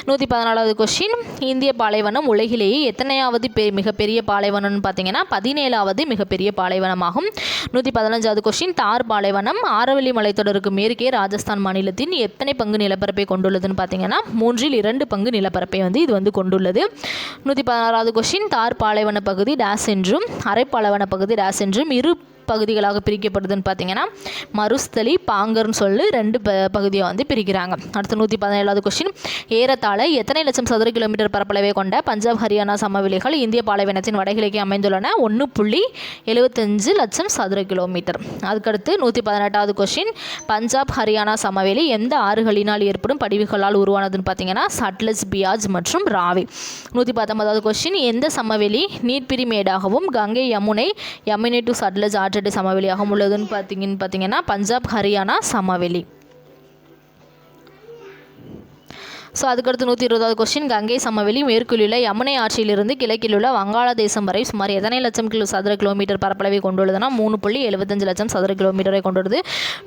114வது கொஸ்டின், இந்திய பாலைவனம் உலகிலேயே எத்தனையாவது மிகப்பெரிய பாலைவனம்னு பார்த்தீங்கன்னா 17வது மிகப்பெரிய பாலைவனமாகும். 115வது கொஸ்டின், தார் பாலைவனம் ஆரவல்லி மலைத்தொடருக்கு மேற்கே ராஜஸ்தான் மாநிலத்தின் எத்தனை பங்கு நிலப்பரப்பை கொண்டுள்ளதுன்னு பார்த்தீங்கன்னா 3/2 பங்கு நிலப்பரப்பை வந்து இது வந்து கொண்டுள்ளது. 116வது கொஸ்டின், தார் பாலைவன பகுதி டேஸ் என்றும் அரை பாலைவன பகுதி டேஸ் என்றும் இரு பகுதிகளாக பிரிக்கப்படுதுன்னு பார்த்தீங்கன்னா மருஸ்தலி பாங்கர்னு சொல்லி 2 பகுதியை வந்து பிரிக்கிறாங்க. அடுத்து 117வது கொஸ்டின், ஏறத்தாழ எத்தனை லட்சம் சதுர கிலோமீட்டர் பரப்பளவை கொண்ட பஞ்சாப் ஹரியானா சமவெளிகள் இந்திய பாலைவனத்தின் வடகிழக்கே அமைந்துள்ளன 1.75 லட்சம் சதுர கிலோமீட்டர். அதுக்கடுத்து 118வது கொஸ்டின், பஞ்சாப் ஹரியானா சமவெளி எந்த ஆறுகளினால் ஏற்படும் படிவுகளால் உருவானதுன்னு பார்த்தீங்கன்னா சட்லஜ், பியாஜ் மற்றும் ராவி. 119வது கொஸ்டின், எந்த சமவெளி நீர்பிரி மேடாகவும் கங்கை யமுனை டு சட்லஜ் சமவெளியாக உள்ளதுன்னு பார்த்தீங்கன்னா பஞ்சாப் ஹரியானா சமவெளி. ஸோ அதுக்கடுத்து 120வது கொஸ்டின், கங்கை சமவெளி மேற்கில் உள்ள யமுனை ஆற்றிலிருந்து கிழக்கில் உள்ள வங்காளதேசம் வரை சுமார் எத்தனை லட்சம் சதுர கிலோமீட்டர் பரப்பளவை கொண்டுள்ளதுன்னா 3.75 லட்சம் சதுர கிலோமீட்டரை கொண்டுள்ளது.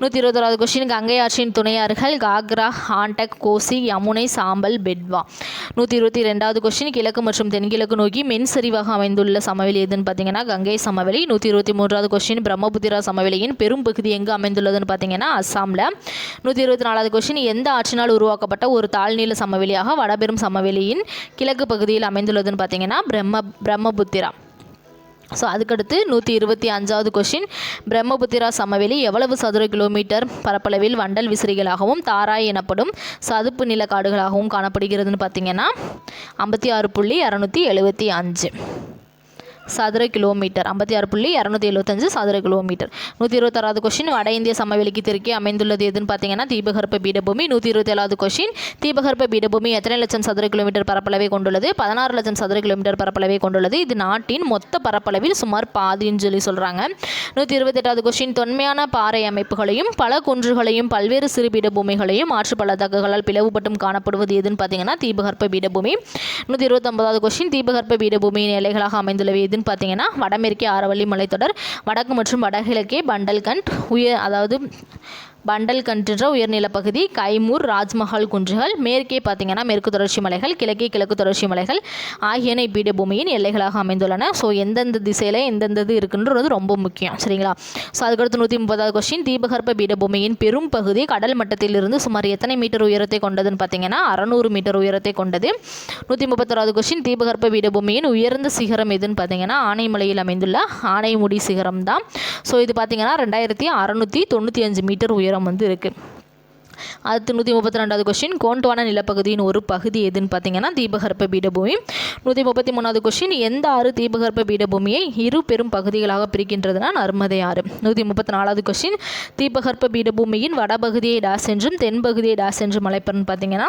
121வது கொஸ்டின், கங்கை ஆற்றின் துணையாறுகள் காக்ரா, ஆண்டக், கோசி, யமுனை, சாம்பல், பெட்வா. 122வது கொஸ்டின், கிழக்கு மற்றும் தென்கிழக்கு நோக்கி மென் சரிவாக அமைந்துள்ள சமவெளி எதுன்னு பார்த்தீங்கன்னா கங்கை சமவெளி. 123வது கொஸ்டின், பிரம்மபுத்திரா சமவெளியின் பெரும் பகுதி எங்கு அமைந்துள்ளதுன்னு பார்த்தீங்கன்னா அஸ்ஸாமில். 124வது கொஸ்டின், எந்த ஆற்றினால் உருவாக்கப்பட்ட ஒரு தாழ்நில சமவெளியாக வடபெரும் சமவெளியின் கிழக்கு பகுதியில் அமைந்துள்ளதுன்னு பார்த்தீங்கன்னா பிரம்மபுத்திரா. ஸோ அதுக்கடுத்து 125வது கொஸ்டின், பிரம்மபுத்திரா சமவெளி எவ்வளவு சதுர கிலோமீட்டர் பரப்பளவில் வண்டல் விசிறிகளாகவும் தாராய் எனப்படும் சதுப்பு நில காடுகளாகவும் காணப்படுகிறதுன்னு பார்த்தீங்கன்னா 56.275 சதுர கிலோமீட்டர். 56.275 சதுர கிலோமீட்டர். 126வது கொஸ்டின், வட இந்திய சமவெளிக்கு தெற்கே அமைந்துள்ளது எதுன்னு பார்த்தீங்கன்னா தீபகற்ப பீடபூமி. 127வது கொஸ்டின், தீபகற்ப பீடபூமி எத்தனை லட்சம் சதுர கிலோமீட்டர் பரப்பளவை கொண்டுள்ளது? 16 லட்சம் சதுர கிலோமீட்டர் பரப்பளவை கொண்டுள்ளது. இது நாட்டின் மொத்த பரப்பளவில் சுமார் பாதின்னு சொல்லி சொல்கிறாங்க. 128வது கொஸ்டின், தொன்மையான பாறை அமைப்புகளையும் பல குன்றுகளையும் பல்வேறு சிறு பீடபூமிகளையும் ஆற்று பள்ளத்தாக்குகளால் பிளவுபட்டும் காணப்படுவது எதுன்னு பார்த்தீங்கன்னா தீபகற்ப பீடபூமி. 129வது கொஸ்டின், தீபகற்ப பீடபூமியின் எல்லைகளாக அமைந்துள்ளவை எதுன்னு பார்த்தீங்கன்னா வடமேற்கே ஆரவல்லி மலைத்தொடர், வடக்கு மற்றும் வடகிழக்கே பண்டல்கண்ட், அதாவது பண்டல்கண்ட் உயர்நில பகுதி, கைமூர், ராஜ்மஹால் குன்றுகள், மேற்கே பார்த்தீங்கன்னா மேற்கு தொடர்ச்சி மலைகள், கிழக்கே கிழக்கு தொடர்ச்சி மலைகள் ஆகியன பீடபூமியின் எல்லைகளாக அமைந்துள்ளன. ஸோ எந்தெந்த திசையில் எந்தெந்த இது இருக்குன்றது ரொம்ப முக்கியம். சரிங்களா? ஸோ அதுக்கடுத்து 130வது கொஸ்டின், தீபகற்ப பீடபூமியின் பெரும் பகுதி கடல் மட்டத்திலிருந்து சுமார் எத்தனை மீட்டர் உயரத்தை கொண்டதுன்னு பார்த்தீங்கன்னா 600 மீட்டர் உயரத்தை கொண்டது. 131வது கொஸ்டின், தீபகற்ப பீடபூமியின் உயர்ந்த சிகரம் எதுன்னு பார்த்தீங்கன்னா ஆனைமலையில் அமைந்துள்ள ஆனைமுடி சிகரம் தான். ஸோ இது பார்த்தீங்கன்னா 2695 மீட்டர் உயரம் வந்து இருக்குது. அடுத்து 132வது கொஸ்டின், கோண்ட்வானா நிலப்பகுதியின் ஒரு பகுதி எதுன்னு பார்த்தீங்கன்னா தீபகற்ப பீடபூமி. 133வது கொஸ்டின், எந்த ஆறு தீபகற்ப பீடபூமியை இரு பெரும் பகுதிகளாக பிரிக்கின்றதுனா நர்மதை ஆறு. 134வது கொஸ்டின், தீபகற்ப பீடபூமியின் வடபகுதியை டாஸ் என்றும் தென்பகுதியை டாஸ் என்றும் அழைப்பதுன்னு பார்த்தீங்கன்னா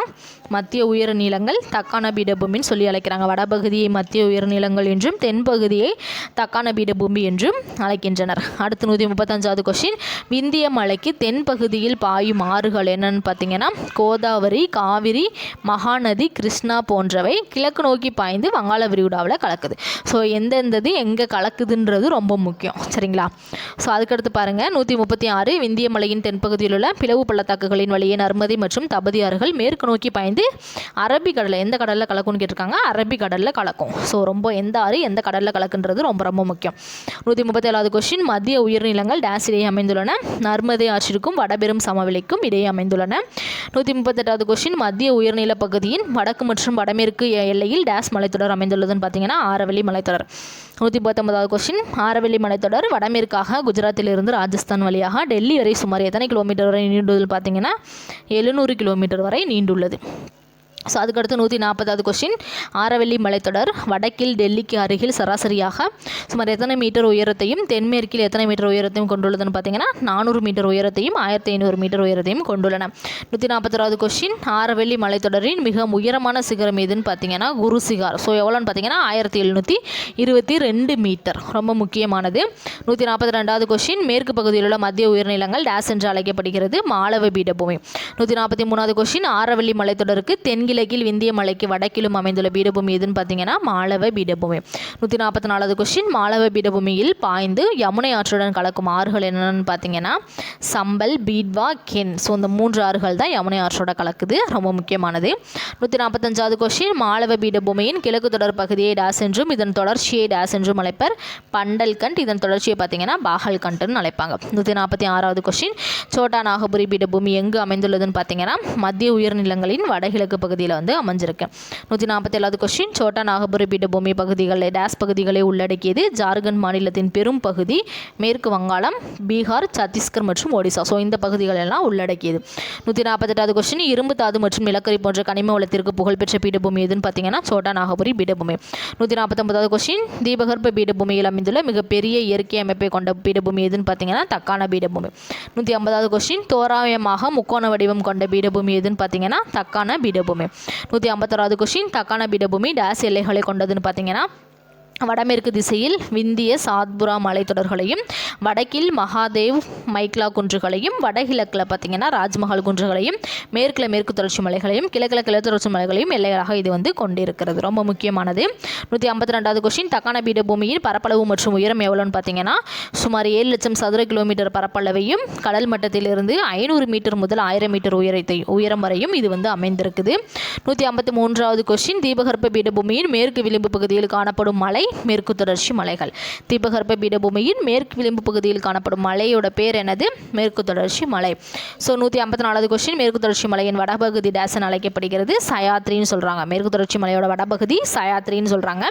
மத்திய உயர நீளங்கள் தக்கான பீடபூமின்னு சொல்லி அழைக்கிறாங்க. வடபகுதியை மத்திய உயர நீளங்கள் என்றும் தென்பகுதியை தக்கான பீடபூமி என்றும் அழைக்கின்றனர். அடுத்து 135வது கொஸ்டின், விந்திய மலைக்கு தென்பகுதியில் பாயும் ஆறுகள் என்னன்னு பார்த்தீங்கன்னா கோதாவரி, காவிரி, மகாநதி, கிருஷ்ணா போன்றவை கிழக்கு நோக்கி பாய்ந்து வங்காள விரிகுடாவில் கலக்குது. ஸோ எந்தெந்தது எங்கே கலக்குதுன்றது ரொம்ப முக்கியம். சரிங்களா? ஸோ அதுக்கடுத்து பாருங்கள் 136, விந்திய மலையின் தென்பகுதியில் உள்ள பிளவு பள்ளத்தாக்குகளின் வழியே நர்மதி மற்றும் தபதி ஆறுகள் மேற்கு நோக்கி பாய்ந்து அரபிக்கடலில் எந்த கடலில் கலக்கும்னு கேட்டிருக்காங்க, அரபிக்கடலில் கலக்கும். ஸோ ரொம்ப எந்த ஆறு எந்த கடலில் கலக்குன்றது ரொம்ப ரொம்ப முக்கியம். 137வது கொஸ்டின், மத்திய உயிர்நிலங்கள் டேஸ் இடையே அமைந்துள்ளன. நர்மதை ஆற்றிற்கும் வடபெரும் சமவெளிக்கும் இடையே அமைந்துள்ளன. 138வது கொஸ்டின், மத்திய உயர்நில பகுதியின் வடக்கு மற்றும் வடமேற்கு எல்லையில் டேஸ் மலைத்தொடர் அமைந்துள்ளதுன்னு பார்த்தீங்கன்னா ஆரவல்லி மலைத்தொடர். 139வது கொஸ்டின், ஆரவல்லி மலைத்தொடர் வடமேற்காக குஜராத்திலிருந்து ராஜஸ்தான் வழியாக டெல்லி வரை சுமார் எத்தனை கிலோமீட்டர் வரை நீண்டுள்ளது பார்த்தீங்கன்னா 700 கிலோமீட்டர் வரை நீண்டுள்ளது. ஸோ அதுக்கடுத்து 140வது கொஸ்டின், ஆரவல்லி மலைத்தொடர் வடக்கில் டெல்லிக்கு அருகில் சராசரியாக சுமார் எத்தனை மீட்டர் உயரத்தையும் தென்மேற்கில் எத்தனை மீட்டர் உயரத்தையும் கொண்டுள்ளதுன்னு பார்த்தீங்கன்னா 400 மீட்டர் உயரத்தையும் 1500 மீட்டர் உயரத்தையும் கொண்டுள்ளன. 141வது கொஸ்டின், ஆரவல்லி மலைத்தொடரின் மிக உயரமான சிகரம் எதுன்னு பார்த்தீங்கன்னா குரு சிகார். ஸோ எவ்வளோன்னு பார்த்தீங்கன்னா 1722 மீட்டர், ரொம்ப முக்கியமானது. 142வது கொஸ்டின், மேற்கு பகுதியில் உள்ள மத்திய உயர்நிலங்கள் டேஸ் என்று அழைக்கப்படுகிறது மாலவ பீடபூமி. 143வது கொஸ்டின், ஆரவல்லி மலைத்தொடருக்கு தென்கிழக்கில் விந்திய மலைக்கு வடக்கிலும் அமைந்துள்ள பீடபூமி எதுன்னு பார்த்தீங்கன்னா மாலவ பீடபூமி. 144வது கொஸ்டின், மாலவ பீடபூமியில் பாய்ந்து யமுனை ஆற்றுடன் கலக்கும் ஆறுகள் என்னென்னு பார்த்தீங்கன்னா சம்பல், பீட்வா, கென். ஸோ இந்த 3 ஆறுகள் தான் யமுனை ஆற்றோட கலக்குது, ரொம்ப முக்கியமானது. 145வது கொஸ்டின், மாலவ பீடபூமியின் கிழக்கு தொடர் பகுதியை டாஸ் என்றும் இதன் தொடர்ச்சியை டாஸ் என்றும் அழைப்பர் பண்டல்கண்ட். இதன் தொடர்ச்சியை பார்த்தீங்கன்னா பாகல்கண்ட்னு அழைப்பாங்க. 146வது கொஸ்டின், சோட்டா நாகபுரி பீடபூமி எங்கு அமைந்துள்ளதுன்னு பார்த்தீங்கன்னா மத்திய உயர்நிலங்களின் வடகிழக்கு பகுதியில் வந்து அமைஞ்சிருக்கு. 147வது கொஸ்டின், சோட்டா நாகபுரி பீடபூமி பகுதிகளை டேஸ் பகுதிகளை உள்ளடக்கியது. ஜார்க்கண்ட் மாநிலத்தின் பெரும் பகுதி, மேற்கு வங்காளம், பீகார், சத்தீஸ்கர் மற்றும் ஒடிசா. ஸோ இந்த பகுதிகள் எல்லாம் உள்ளடக்கியது. 148வது கொஸ்டின், இரும்பு தாது மற்றும் நிலக்கரி போன்ற கனிம வளத்திற்கு புகழ்பெற்ற பீடபூமி எதுன்னு பார்த்தீங்கன்னா சோட்டா நாகபுரி பீடபூமி. 149வது கொஸ்டின், தீபகற்ப பீடபூமியில் அமைந்துள்ள மிகப்பெரிய இயற்கை அமைப்பை கொண்ட பீடபூமி எதுன்னு பார்த்தீங்கன்னா தக்கான பீடபூமி. 150வது கொஸ்டின், தோராயமாக முக்கோண வடிவம் கொண்ட பீடபூமி எதுன்னு பார்த்தீங்கன்னா தக்கான பீடபூமி. 151வது கொஸ்டின், தக்கான பீடபூமி டேஸ் எல்லைகளை கொண்டதுன்னு பார்த்தீங்கன்னா வடமேற்கு திசையில் விந்திய சாத்புரா மலைத்தொடர்களையும், வடக்கில் மகாதேவ் மைக்லா குன்றுகளையும், வடகிழக்கில் பார்த்தீங்கன்னா ராஜ்மஹால் குன்றுகளையும், மேற்கில் மேற்கு தொடர்ச்சி மலைகளையும், கிழக்கில் கிழக்கு தொடர்ச்சி மலைகளையும் எல்லைகளாக இது வந்து கொண்டிருக்கிறது, ரொம்ப முக்கியமானது. 152வது கொஸ்டின், தக்கான பீடபூமியின் பரப்பளவு மற்றும் உயரம் எவ்வளோன்னு பார்த்தீங்கன்னா சுமார் 7 லட்சம் சதுர கிலோமீட்டர் பரப்பளவையும் கடல் மட்டத்திலிருந்து 500 மீட்டர் முதல் 1000 மீட்டர் உயரம் வரையும் இது வந்து அமைந்திருக்குது. 153வது கொஸ்டின், தீபகற்ப பீடபூமியின் மேற்கு விளிம்பு பகுதியில் காணப்படும் மலை மேற்கு தொடர்ச்சி மலைகள். தீபகற்ப பீடபூமியின் மேற்கு விளிம்பு பகுதியில் காணப்படும் மலையோட பேர் என்னது? மேற்கு தொடர்ச்சி மலை. ஸோ 154வது கொஸ்டின், மேற்கு தொடர்ச்சி மலையின் வடபகுதி டேசன் அழைக்கப்படுகிறது சயாத்ரின்னு சொல்கிறாங்க. மேற்கு தொடர்ச்சி மலையோட வடபகுதி சயாத்ரின்னு சொல்கிறாங்க.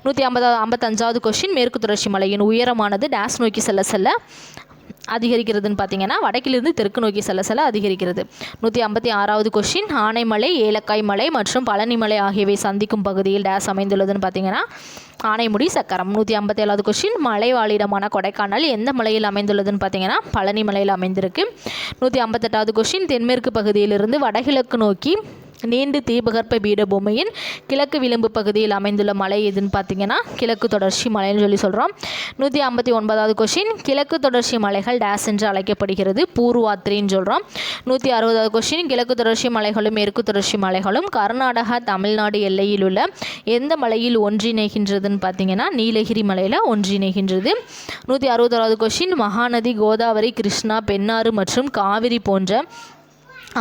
155வது கொஸ்டின், மேற்கு தொடர்ச்சி மலையின் உயரமானது டேஸ் நோக்கி செல்ல செல்ல அதிகரிக்கிறதுன்னு பார்த்தீங்கன்னா வடக்கிலிருந்து தெற்கு நோக்கி செல்ல செல்ல அதிகரிக்கிறது. 156வது கொஸ்டின், ஆனைமலை, ஏலக்காய் மலை மற்றும் பழனிமலை ஆகியவை சந்திக்கும் பகுதியில் டேஸ் அமைந்துள்ளதுன்னு பார்த்தீங்கன்னா ஆனைமுடி சக்கரம். 157வது கொஸ்டின், மலைவாழிடமான கொடைக்கானல் எந்த மலையில் அமைந்துள்ளதுன்னு பார்த்தீங்கன்னா பழனி மலையில் அமைந்திருக்கு. 158வது கொஸ்டின், தென்மேற்கு பகுதியிலிருந்து வடகிழக்கு நோக்கி நீண்டு தீபகற்ப பீடபூமியின் கிழக்கு விளிம்பு பகுதியில் அமைந்துள்ள மலை எதுன்னு பார்த்தீங்கன்னா கிழக்கு தொடர்ச்சி மலைன்னு சொல்லி சொல்கிறோம். 159வது கொஷின், கிழக்கு தொடர்ச்சி மலைகள் டேஸ் என்று அழைக்கப்படுகிறது, பூர்வாத்ரின்னு சொல்கிறோம். 160வது கொஷின், கிழக்கு தொடர்ச்சி மலைகளும் மேற்கு தொடர்ச்சி மலைகளும் கர்நாடகா தமிழ்நாடு எல்லையில் உள்ள எந்த மலையில் ஒன்றிணைகின்றதுன்னு பார்த்தீங்கன்னா நீலகிரி மலையில் ஒன்றிணைகின்றது. 161வது கொஷின், மகாநதி கோதாவரி கிருஷ்ணா பெண்ணாறு மற்றும் காவிரி போன்ற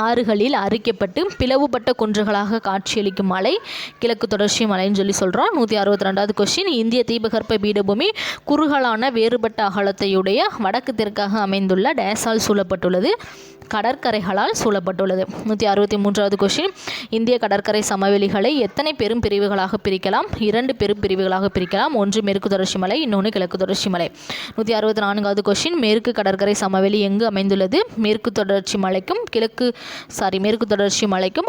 ஆறுகளில் அரிக்கப்பட்டு பிளவுபட்ட குன்றுகளாக காட்சியளிக்கும் மலை கிழக்கு தொடர்ச்சி மலைன்னு சொல்லி சொல்கிறோம். 162வது கொஸ்டின், இந்திய தீபகற்ப பீடபூமி குறுகலான வேறுபட்ட அகலத்தையுடைய வடக்கு தெற்காக அமைந்துள்ள டேஸால் சூழப்பட்டுள்ளது, கடற்கரைகளால் சூழப்பட்டுள்ளது. 163வது கொஸ்டின், இந்திய கடற்கரை சமவெளிகளை எத்தனை பெரும் பிரிவுகளாக பிரிக்கலாம்? 2 பெரும் பிரிவுகளாக பிரிக்கலாம். ஒன்று மேற்கு தொடர்ச்சி மலை, இன்னொன்று கிழக்கு தொடர்ச்சி மலை. 164வது கொஸ்டின், மேற்கு கடற்கரை சமவெளி எங்கு அமைந்துள்ளது? மேற்கு தொடர்ச்சி மலைக்கும்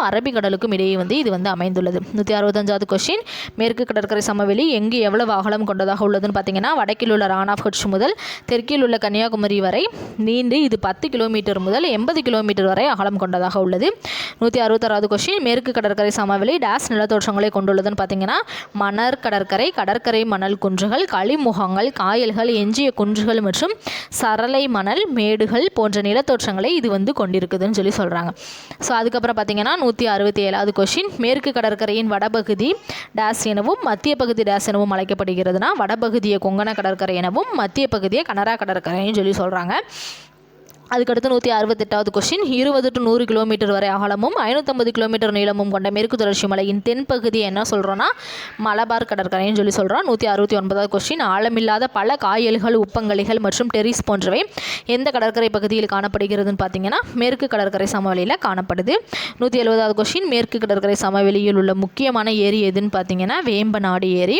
அரபிக்கடலுக்கும் இடையே இது அமைந்துள்ளது. 165வது கொஸ்டின், மேற்கு கடற்கரை சமவெளி எங்கு எவ்வளவு அகலம் கொண்டதாக உள்ளதுன்னு பார்த்தீங்கன்னா வடக்கில் உள்ள ரான் ஆஃப் கட்ச் முதல் தெற்கில் உள்ள கன்னியாகுமரி வரை நீண்டு இது 10 கிலோமீட்டர் முதல் 80 கிலோமீட்டர் வரை அகலம் கொண்டதாக உள்ளது. 166வது கொஸ்டின், மேற்கு கடற்கரை சமவெளி டேஸ் நிலத்தோற்றங்களை கொண்டுள்ளதுன்னு பார்த்தீங்கன்னா மணர் கடற்கரை, கடற்கரை மணல் குன்றுகள், களிமுகங்கள், காயல்கள், எஞ்சிய குன்றுகள் மற்றும் சரளை மணல் மேடுகள் போன்ற நிலத்தோற்றங்களை இது கொண்டிருக்குதுன்னு சொல்லி சொல்கிறாங்க. ஸோ அதுக்கப்புறம் பார்த்தீங்கன்னா 167வது கொஸ்டின், மேற்கு கடற்கரையின் வடபகுதி டேஸ் எனவும் மத்திய பகுதி டேஸ் எனவும் அழைக்கப்படுகிறதுனா வடபகுதியை கொங்கண கடற்கரை எனவும் மத்திய பகுதியை கனரா கடற்கரைன்னு சொல்லி சொல்கிறாங்க. அதுக்கடுத்து 168வது கொஸ்டின், 20 to 100 கிலோமீட்டர் வரை அகலமும் 550 கிலோமீட்டர் நீளமும் கொண்ட மேற்கு தொடர்ச்சி மலையின் தென்பகுதியை என்ன சொல்கிறோன்னா மலபார் கடற்கரைன்னு சொல்லி சொல்கிறோம். 169வது கொஸ்டின், ஆழமில்லாத பல காயல்கள், உப்பங்கழிகள் மற்றும் டெரிஸ் போன்றவை எந்த கடற்கரை பகுதியில் காணப்படுகிறதுன்னு பார்த்தீங்கன்னா மேற்கு கடற்கரை சமவெளியில் காணப்படுது. 170வது கொஸ்டின், மேற்கு கடற்கரை சமவெளியில் உள்ள முக்கியமான ஏரி எதுன்னு பார்த்தீங்கன்னா வேம்பநாடு ஏரி.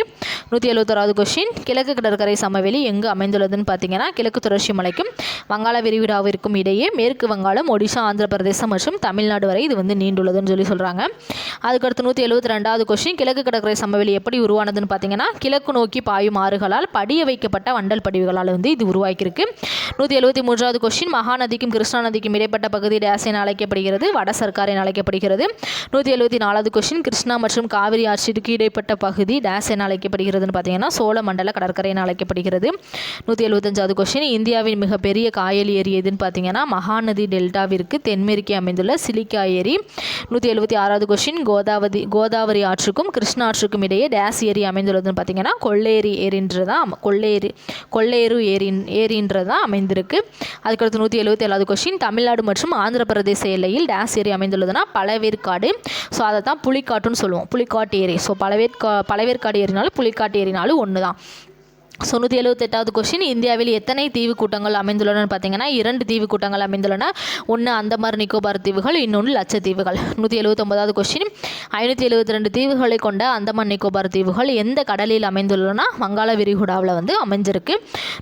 171வது கொஸ்டின், கிழக்கு கடற்கரை சமவெளி எங்கு அமைந்துள்ளதுன்னு பார்த்தீங்கன்னா கிழக்கு தொடர்ச்சி மலைக்கும் வங்காள விரிகுடாவிற்கும் இடையே மேற்கு வங்காளம், ஒடிசா, ஆந்திர பிரதேசம் மற்றும் தமிழ்நாடு வரை இது நீண்டுள்ளதுன்னு சொல்லி சொல்கிறாங்க. அதுக்கடுத்து 172வது கொஸ்டின், கிழக்கு கடற்கரை சமவெளி எப்படி உருவானதுன்னு பார்த்தீங்கன்னா கிழக்கு நோக்கி பாயும் ஆறுகளால் படிய வைக்கப்பட்ட வண்டல் படிவுகளால் இது உருவாக்கியிருக்கு. 173வது கொஸ்டின், மகாநதிக்கும் கிருஷ்ணா நதிக்கும் இடைப்பட்ட பகுதி டேஸ் என அழைக்கப்படுகிறது, வட சர்க்கார் என அழைக்கப்படுகிறது. 174வது கொஸ்டின், கிருஷ்ணா மற்றும் காவிரி ஆற்றிற்கு இடைப்பட்ட பகுதி டேஸ் என அழைக்கப்படுகிறதுன்னு பார்த்தீங்கன்னா சோழமண்டல கடற்கரை என அழைக்கப்படுகிறது. 175வது கொஸ்டின், இந்தியாவின் மிகப்பெரிய காயல் ஏரி எதுன்னு பார்த்தீங்கன்னா மகாநதி டெல்டாவிற்கு தென்மேற்கே அமைந்துள்ள சிலிக்கா ஏரி. 176வது கொஸ்டின், கோதாவரி ஆற்றுக்கும் கிருஷ்ணா ஆற்றுக்கும் இடையே டேஸ் ஏரி அமைந்துள்ளதுன்னு பார்த்தீங்கன்னா கொள்ளேரி கொள்ளேரு ஏரின்றதான் அமைந்திருக்கு. அதுக்கடுத்து 177வது கொஸ்டின், தமிழ்நாடு மற்றும் ஆந்திர பிரதேச எல்லையில் டேஸ் ஏரி அமைந்துள்ளதுன்னா பழவேற்காடு. ஸோ அதை தான் புலிக்காட்டுன்னு சொல்லுவோம், புலிக்காட்டு ஏரி. ஸோ பழவேற்காடு ஏரினாலும் புலிக்காட்டு ஏரினாலும் ஒன்று தான். ஸோ 178வது கொஸ்டின், இந்தியாவில் எத்தனை தீவு கூட்டங்கள் அமைந்துள்ளன பார்த்தீங்கன்னா 2 தீவு கூட்டங்கள் அமைந்துள்ளன. ஒன்று அந்தமான் நிக்கோபார் தீவுகள், இன்னொன்று லட்சத்தீவுகள். 179வது கொஸ்டின், 572 தீவுகளை கொண்ட அந்தமான் நிக்கோபார் தீவுகள் எந்த கடலில் அமைந்துள்ளன? வங்காள விரிகுடாவில் அமைஞ்சிருக்கு.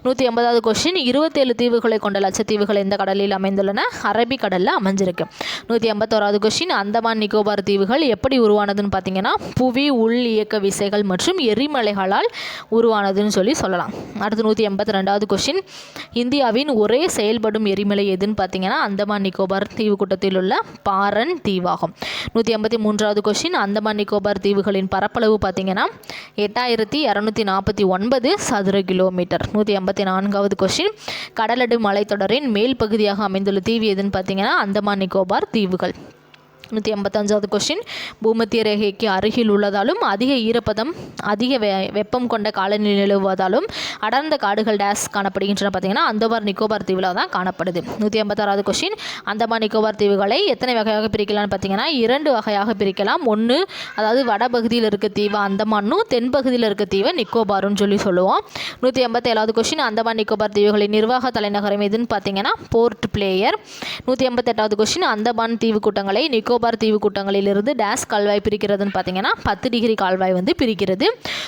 180வது கொஸ்டின், 27 தீவுகளை கொண்ட லட்சத்தீவுகள் எந்த கடலில் அமைந்துள்ளன? அரபிக்கடலில் அமைஞ்சிருக்கு. 181வது கொஸ்டின், அந்தமான் நிக்கோபார் தீவுகள் எப்படி உருவானதுன்னு பார்த்தீங்கன்னா புவி உள் இயக்க விசைகள் மற்றும் எரிமலைகளால் உருவானதுன்னு சொல்லி சொல்லலாம். அடுத்து 182வது கொஸ்டின், இந்தியாவின் ஒரே செயல்படும் எரிமலை எதுன்னு பார்த்தீங்கன்னா அந்தமான் நிக்கோபார் தீவு கூட்டத்தில் உள்ள பாரன் தீவாகும். 183வது கொஸ்டின், அந்தமான் நிக்கோபார் தீவுகளின் பரப்பளவு பார்த்தீங்கன்னா 8249 சதுர கிலோமீட்டர். 184வது கொஸ்டின், கடலடு மலைத்தொடரின் மேல் பகுதியாக அமைந்துள்ள தீவு எதுன்னு பார்த்தீங்கன்னா அந்தமான் நிக்கோபார் தீவுகள். 185வது கொஸ்டின், பூமத்திய ரேகைக்கு அருகில் உள்ளதாலும் அதிக ஈரப்பதம் அதிக வெப்பம் கொண்ட காலநிலை நிலவுவதாலும் அடர்ந்த காடுகள் டேஸ் காணப்படுகின்றன பார்த்தீங்கன்னா அந்தமான் நிக்கோபார் தீவில் தான் காணப்படுது. 186வது கொஸ்டின், அந்தமான் நிக்கோபார் தீவுகளை எத்தனை வகையாக பிரிக்கலாம்னு பார்த்தீங்கன்னா 2 வகையாக பிரிக்கலாம். ஒன்று அதாவது வடபகுதியில் இருக்க தீவு அந்தமானும் தென்பகுதியில் இருக்க தீவை நிக்கோபாருன்னு சொல்லி சொல்லுவோம். 187வது கொஸ்டின், அந்தமான் நிக்கோபார் தீவுகளின் நிர்வாக தலைநகரம் எதுன்னு பார்த்தீங்கன்னா போர்ட் பிளேயர். 188வது கொஸ்டின், அந்தமான் தீவு கூட்டங்களை நிக்கோபார் தீவு கூட்டங்களிலிருந்து டேஸ் கால்வாய் பிரிக்கிறதுன்னு பார்த்தீங்கன்னா 10 டிகிரி கால்வாய் பிரிக்கிறது.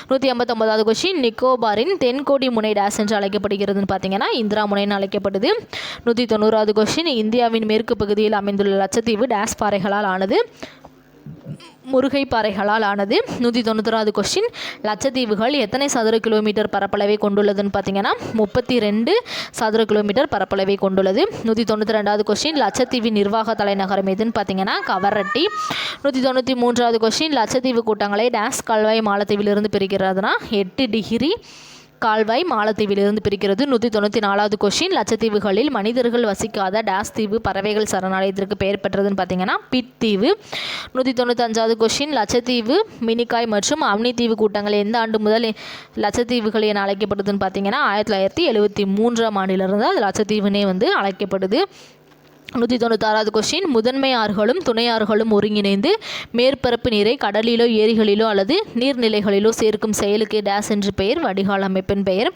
189வது கொஸ்டின், நிக்கோபாரின் தென்கோடி முனை டேஸ் என்று அழைக்கப்படுகிறதுன்னு பார்த்தீங்கன்னா இந்திரா முனைன்னு அழைக்கப்படுது. 190வது கொஸ்டின், இந்தியாவின் மேற்கு பகுதியில் அமைந்துள்ள லட்சத்தீவு டேஸ் பாறைகளால் ஆனது? முருகை பாறைகளால் ஆனது. 191வது கொஸ்டின், லட்சத்தீவுகள் எத்தனை சதுர கிலோமீட்டர் பரப்பளவை கொண்டுள்ளதுன்னு பார்த்தீங்கன்னா 32 சதுர கிலோமீட்டர் பரப்பளவை கொண்டுள்ளது. 192வது கொஸ்டின், லட்சத்தீவின் நிர்வாக தலைநகரம் எதுன்னு பார்த்தீங்கன்னா கவரட்டி. 193வது கொஸ்டின், லட்சத்தீவு கூட்டங்களை டேஸ் கால்வாய் மாலத்தீவிலிருந்து பிரிக்கிறதுனா 8 டிகிரி கால்வாய் மாலத்தீவிலிருந்து பிரிக்கிறது. 194வது கொஸ்டின், லட்சத்தீவுகளில் மனிதர்கள் வசிக்காத டேஸ் தீவு பறவைகள் சரணாலயத்திற்கு பெயர் பெற்றதுன்னு பார்த்தீங்கன்னா பிட் தீவு. 195வது கொஸ்டின், லட்சத்தீவு, மினிகாய் மற்றும் அம்னி தீவு கூட்டங்கள் எந்த ஆண்டு முதல் லட்சத்தீவுகள் என அழைக்கப்படுதுன்னு பார்த்தீங்கன்னா 1973ஆம் ஆண்டிலிருந்து அது லட்சத்தீவுனே வந்து அழைக்கப்படுது. 196வது கொஸ்டின், முதன்மை ஆறுகளும் துணை ஆறுகளும் ஒருங்கிணைந்து மேற்பரப்பு நீரை கடலிலோ ஏரிகளிலோ அல்லது நீர்நிலைகளிலோ சேர்க்கும் செயலுக்கு டேஸ் என்று பெயர், வடிகால் அமைப்பின் பெயர்.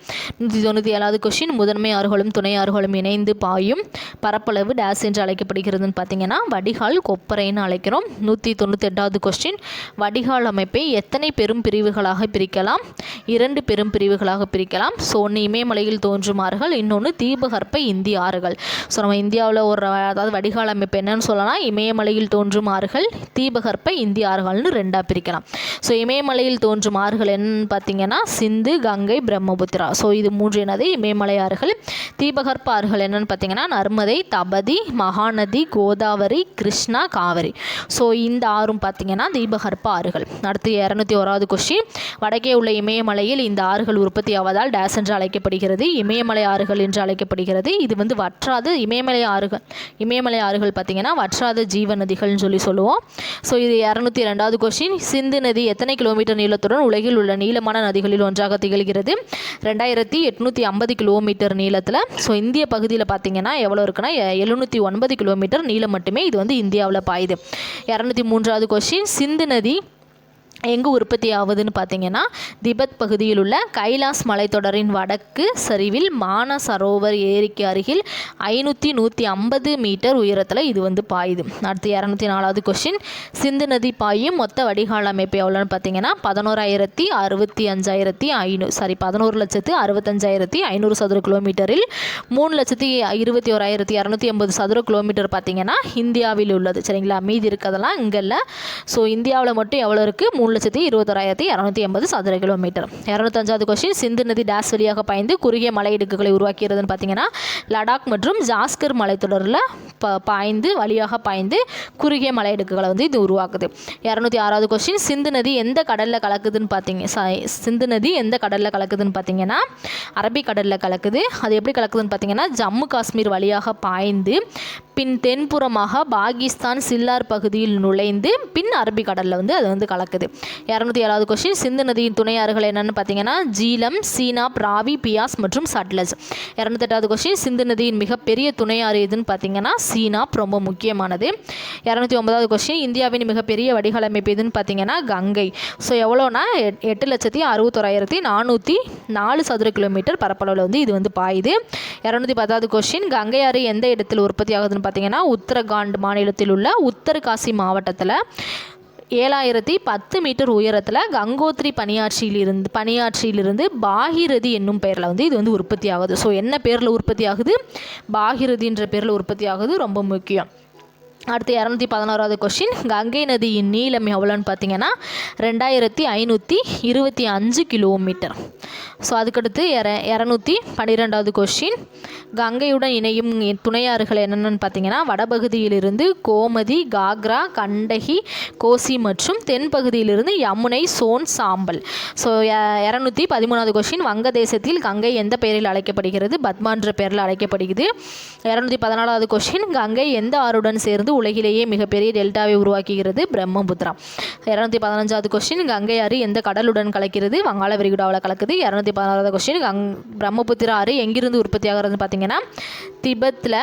197வது கொஸ்டின், முதன்மை ஆறுகளும் துணை ஆறுகளும் இணைந்து பாயும் பரப்பளவு டேஸ் என்று அழைக்கப்படுகிறதுன்னு பார்த்தீங்கன்னா வடிகால் கொப்பரைன்னு அழைக்கிறோம். 198வது கொஸ்டின், வடிகால் அமைப்பை எத்தனை பெரும் பிரிவுகளாக பிரிக்கலாம்? 2 பெரும் பிரிவுகளாக பிரிக்கலாம். ஸோ ஒன்று இமயமலையில் தோன்றும் ஆறுகள், இன்னொன்று தீபகற்ப இந்திய ஆறுகள். ஸோ நம்ம இந்தியாவில் ஒரு அதாவது வடிகால் அமைப்பு என்னன்னு சொல்லலாம், இமயமலையில் தோன்றும் ஆறுகள், தீபகற்ப இந்திய ஆறுகள்னு 2ஆக பிரிக்கலாம். ஸோ இமயமலையில் தோன்றும் ஆறுகள் என்னன்னு பார்த்தீங்கன்னா சிந்து, கங்கை, பிரம்மபுத்திரா. ஸோ இது 3 என்னது இமயமலை ஆறுகள். தீபகற்ப ஆறுகள் என்னன்னு பார்த்தீங்கன்னா நர்மதை, தபதி, மகாநதி, கோதாவரி, கிருஷ்ணா, காவிரி. ஸோ இந்த ஆறும் பார்த்தீங்கன்னா தீபகற்ப ஆறுகள். அடுத்து 201வது கொஸ்டின், வடக்கே உள்ள இமயமலையில் இந்த ஆறுகள் உற்பத்தி ஆவதால் டேஸ் என்று அழைக்கப்படுகிறது, இமயமலை ஆறுகள் என்று அழைக்கப்படுகிறது. இது வந்து வற்றாத இமயமலை ஆறுகள் பார்த்தீங்கன்னா வற்றாத ஜீவ நதிகள்னு சொல்லுவோம். ஸோ இது 202வது கொஸ்டின், சிந்து நதி எத்தனை கிலோமீட்டர் நீளத்துடன் உலகில் உள்ள நீளமான நதிகளில் ஒன்றாக திகழ்கிறது? 2850 கிலோமீட்டர் நீளத்தில். ஸோ இந்திய பகுதியில் பார்த்தீங்கன்னா எவ்வளோ இருக்குன்னா 709 கிலோமீட்டர் நீளம் மட்டுமே இது வந்து இந்தியாவில் பாயுது. 203வது கொஸ்டின், சிந்து நதி எங்கு உற்பத்தி ஆகுதுன்னு பார்த்தீங்கன்னா திபெத் பகுதியில் உள்ள கைலாஸ் மலைத்தொடரின் வடக்கு சரிவில் மானசரோவர் ஏரிக்கு அருகில் 550 மீட்டர் உயரத்தில் இது வந்து பாயுது. அடுத்து 204வது கொஸ்டின், சிந்து நதி பாயும் மொத்த வடிகால் அமைப்பு எவ்வளோன்னு பார்த்தீங்கன்னா 11,65,500 சதுர கிலோமீட்டரில் 3,21,250 சதுர கிலோமீட்டர் பார்த்தீங்கன்னா இந்தியாவில் உள்ளது. சரிங்களா, மீதி இருக்கிறதெல்லாம் இங்கே இல்லை. ஸோ இந்தியாவில் மட்டும் எவ்வளோ இருக்குது? 3,21,280 சதுர கிலோமீட்டர். 205வது கொஸ்டின், சிந்து நதி டேஸ் வழியாக பாய்ந்து குறுகிய மலை இடுக்குகளை உருவாக்கிறதுன்னு பார்த்தீங்கன்னா லடாக் மற்றும் ஜாஸ்கர் மலைத்தொடரில் வழியாக பாய்ந்து குறுகிய மலை இடுக்குகளை வந்து இது உருவாக்குது. 206வது கொஸ்டின், சிந்து நதி எந்த கடலில் கலக்குதுன்னு பார்த்தீங்கன்னா அரபிக்கடலில் கலக்குது. அது எப்படி கலக்குதுன்னு பார்த்தீங்கன்னா ஜம்மு காஷ்மீர் வழியாக பாய்ந்து பின் தென்புறமாக பாகிஸ்தான் சில்லார் பகுதியில் நுழைந்து பின் அரபிக்கடலில் வந்து அது வந்து கலக்குது. 207வது கொஸ்டின், சிந்து நதியின் துணை ஆறுகள் என்னென்னு பார்த்தீங்கன்னா ஜீலம், சீனாப், ராவி, பியாஸ் மற்றும் சட்லஜ். 208வது கொஸ்டின், சிந்து நதியின் மிகப்பெரிய துணை ஆறு எதுன்னு பார்த்தீங்கன்னா சீனாப், ரொம்ப முக்கியமானது. 209வது கொஸ்டின், இந்தியாவின் மிகப்பெரிய வடிகால் அமைப்பு எதுன்னு பார்த்தீங்கன்னா கங்கை. ஸோ எவ்வளோனா 8,61,404 சதுர கிலோமீட்டர் பரப்பளவில் வந்து இது வந்து பாயுது. 210வது கொஸ்டின், கங்கை ஆறு எந்த இடத்தில் உற்பத்தி ஆகுதுன்னு பார்த்தீங்கன்னா உத்தரகாண்ட் மாநிலத்தில் உள்ள உத்தரகாசி மாவட்டத்தில் 7,010 மீட்டர் உயரத்தில் கங்கோத்ரி பனியாற்றியிலிருந்து பாகிரதி என்னும் பெயரில் வந்து இது வந்து உற்பத்தி ஆகுது. ஸோ என்ன பேரில் உற்பத்தி ஆகுது? பாகிரதின்ற பேரில் உற்பத்தி ஆகுது, ரொம்ப முக்கியம். அடுத்து 211வது கொஸ்டின், கங்கை நதியின் நீளம் எவ்வளோன்னு பார்த்தீங்கன்னா 2,525 கிலோமீட்டர். ஸோ அதுக்கடுத்து 212வது கொஸ்டின், கங்கையுடன் இணையும் துணையாறுகள் என்னென்னு பார்த்தீங்கன்னா வடபகுதியிலிருந்து கோமதி, காக்ரா, கண்டகி, கோசி மற்றும் தென்பகுதியிலிருந்து யமுனை, சோன், சாம்பல். ஸோ 213வது கொஸ்டின், வங்கதேசத்தில் கங்கை எந்த பெயரில் அழைக்கப்படுகிறது? பத்மான்ற பெயரில் அழைக்கப்படுகிறது. 214வது கொஸ்டின், கங்கை எந்த ஆறுடன் சேர்ந்து உலகிலேயே மிகப்பெரிய டெல்டாவை உருவாக்குகிறது? பிரம்மபுத்திரா. 215வது கொஸ்டின், கங்கை ஆறு எந்த கடலுடன் கலக்கிறது? வங்காள விரிகுடாவில் கலக்குது. 216வது கொஸ்டின், பிரம்மபுத்திரா ஆறு எங்கிருந்து உற்பத்தி ஆகிறதுன்னு பார்த்தீங்கன்னா திபெத்தில்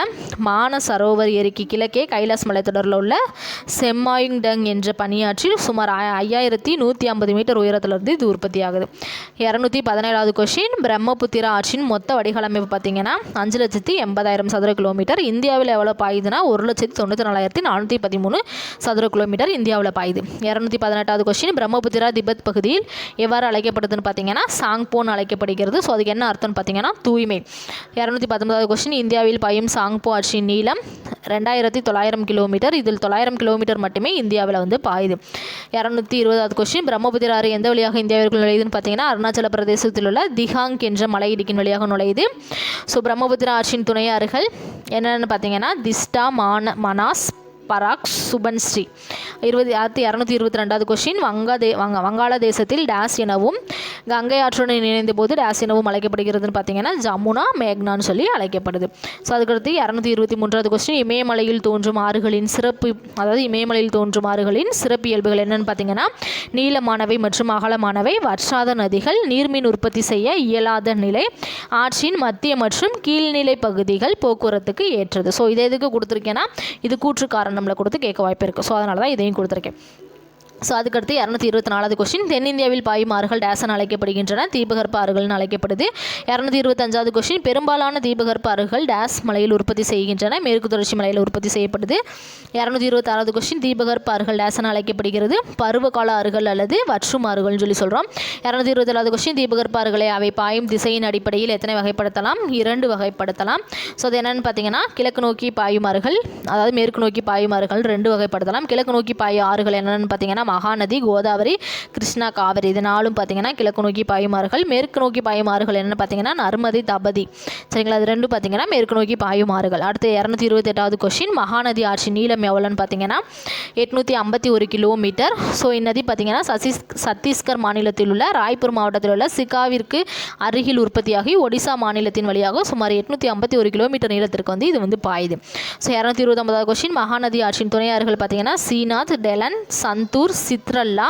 மானசரோவர் ஏரிக்கு கிழக்கே கைலாஸ் மலைத்தொடரில் உள்ள செம்மாயுங்டங் என்ற பனியாற்றில் சுமார் 5,150 மீட்டர் உயரத்திலிருந்து இது உற்பத்தி ஆகுது. 217வது கொஸ்டின், பிரம்மபுத்திரா ஆற்றின் மொத்த வடிகால் அமைப்பு பார்த்தீங்கன்னா 5,80,000 சதுர கிலோமீட்டர். இந்தியாவில் எவ்வளோ பாயுதுன்னா 1,94,413 சதுர கிலோமீட்டர் இந்தியாவில் பாயுது. 218வது கொஸ்டின், பிரம்மபுத்திரா திபெத் பகுதியில் எவ்வாறு அழைக்கப்படுதுன்னு பார்த்தீங்கன்னா சாங்போன் அழைக்கப்படுகிறது. ஸோ அதுக்கு என்ன அர்த்தம்னு பார்த்தீங்கன்னா தூய்மை. 219வது கொஸ்டின், இந்தியாவில் பாயும் சாங்போ ஆற்றின் நீளம் 2900 கிலோமீட்டர். இதில் 900 கிலோமீட்டர் மட்டுமே இந்தியாவில் வந்து பாயுது. 220வது கொஸ்டின், பிரம்மபுத்திரா ஆறு எந்த வழியாக இந்தியாவிற்குள் நுழையுதுன்னு பார்த்தீங்கன்னா அருணாச்சல பிரதேசத்தில் உள்ள திகாங் என்ற மலை இடுக்கின் வழியாக நுழையுது. ஸோ பிரம்மபுத்திரா ஆற்றின் துணை ஆறுகள் என்னென்னு பார்த்தீங்கன்னா திஸ்டா, மனாஸ், பராக், சுபன்ஸ்ரீ. 222வது கொஸ்டின், வங்காளதேசத்தில் டேஸ் எனவும் கங்கை ஆற்றுடன் இணைந்த போது டேஸ் எனவும் அழைக்கப்படுகிறதுன்னு பார்த்தீங்கன்னா ஜமுனா, மேக்னான்னு சொல்லி அழைக்கப்படுது. ஸோ அதுக்கடுத்து 223வது கொஸ்டின், இமயமலையில் தோன்றும் ஆறுகளின் சிறப்பு, அதாவது இமயமலையில் தோன்றும் ஆறுகளின் சிறப்பியல்புகள் என்னென்னு பார்த்தீங்கன்னா நீளமானவை மற்றும் அகலமானவை, வற்றாத நதிகள், நீர்மீன் உற்பத்தி செய்ய இயலாத நிலை, ஆற்றின் மத்திய மற்றும் கீழ்நிலை பகுதிகள், போக்குவரத்துக்கு ஏற்றது. ஸோ இதை எதுக்கு கொடுத்துருக்கேன்னா இது கூற்று காரணம்ல கொடுத்து கேட்க வாய்ப்பு இருக்குது. ஸோ அதனால தான் இதையும் கொடுத்துருக்கேன். ஸோ அதுக்கடுத்து 224வது கொஸ்டின், தென்னிந்தியாவில் பாயும் ஆறுகள் டேசன் அழைக்கப்படுகின்றன, தீபகற்ப ஆறுகள்னு அழைக்கப்படுது. 225வது கொஸ்டின், பெரும்பாலான தீபகற்ப ஆறுகள் டேஸ் மலையில் உற்பத்தி செய்கின்றன, மேற்கு தொடர்ச்சி மலையில் உற்பத்தி செய்யப்படுது. 226வது கொஸ்டின், தீபகற்ப ஆறுகள் டேசன் அழைக்கப்படுகிறது, பருவகால ஆறுகள் அல்லது வற்றும் ஆறுகள்னு சொல்லி சொல்கிறோம். 227வது கொஸ்டின், தீபகற்ப ஆறுகளை அவை பாயும் திசையின் அடிப்படையில் எத்தனை வகைப்படுத்தலாம்? 2 வகைப்படுத்தலாம். ஸோ அது என்னென்னு பார்த்தீங்கன்னா கிழக்கு நோக்கி பாயும் ஆறுகள், அதாவது மேற்கு நோக்கி பாயும் ஆறுகள் 2 வகைப்படுத்தலாம். கிழக்கு நோக்கி பாயும் ஆறுகள் என்னென்னு பார்த்தீங்கன்னா மகாநதி, கோதாவரி, கிருஷ்ணா, காவிரி. இது நாலும் பார்த்தீங்கன்னா கிழக்கு நோக்கி பாயும் ஆறுகள். மேற்கு நோக்கி பாயும் ஆறுகள் என்னென்னு பார்த்தீங்கன்னா நர்மதி, தபதி. சரிங்களா, அது 2 பார்த்தீங்கன்னா மேற்கு நோக்கி பாயும் ஆறுகள். அடுத்து 228வது கொஸ்டின், மகாநதி ஆற்றின் நீளம் எவ்வளோன்னு பார்த்தீங்கன்னா 851 கிலோமீட்டர். ஸோ இந்நதி பார்த்தீங்கன்னா சத்தீஸ்கர் மாநிலத்தில் உள்ள ராய்ப்பூர் மாவட்டத்தில் உள்ள சிகாவிற்கு அருகில் உற்பத்தியாகி ஒடிசா மாநிலத்தின் வழியாக சுமார் 851 கிலோமீட்டர் நீளத்திற்கு வந்து இது வந்து பாயுது. ஸோ 229வது கொஸ்டின், மகாநதி ஆற்றின் துணையாறுகள் பார்த்தீங்கன்னா சீனாத், டெலன், சந்தூர், சித்ரல்லா,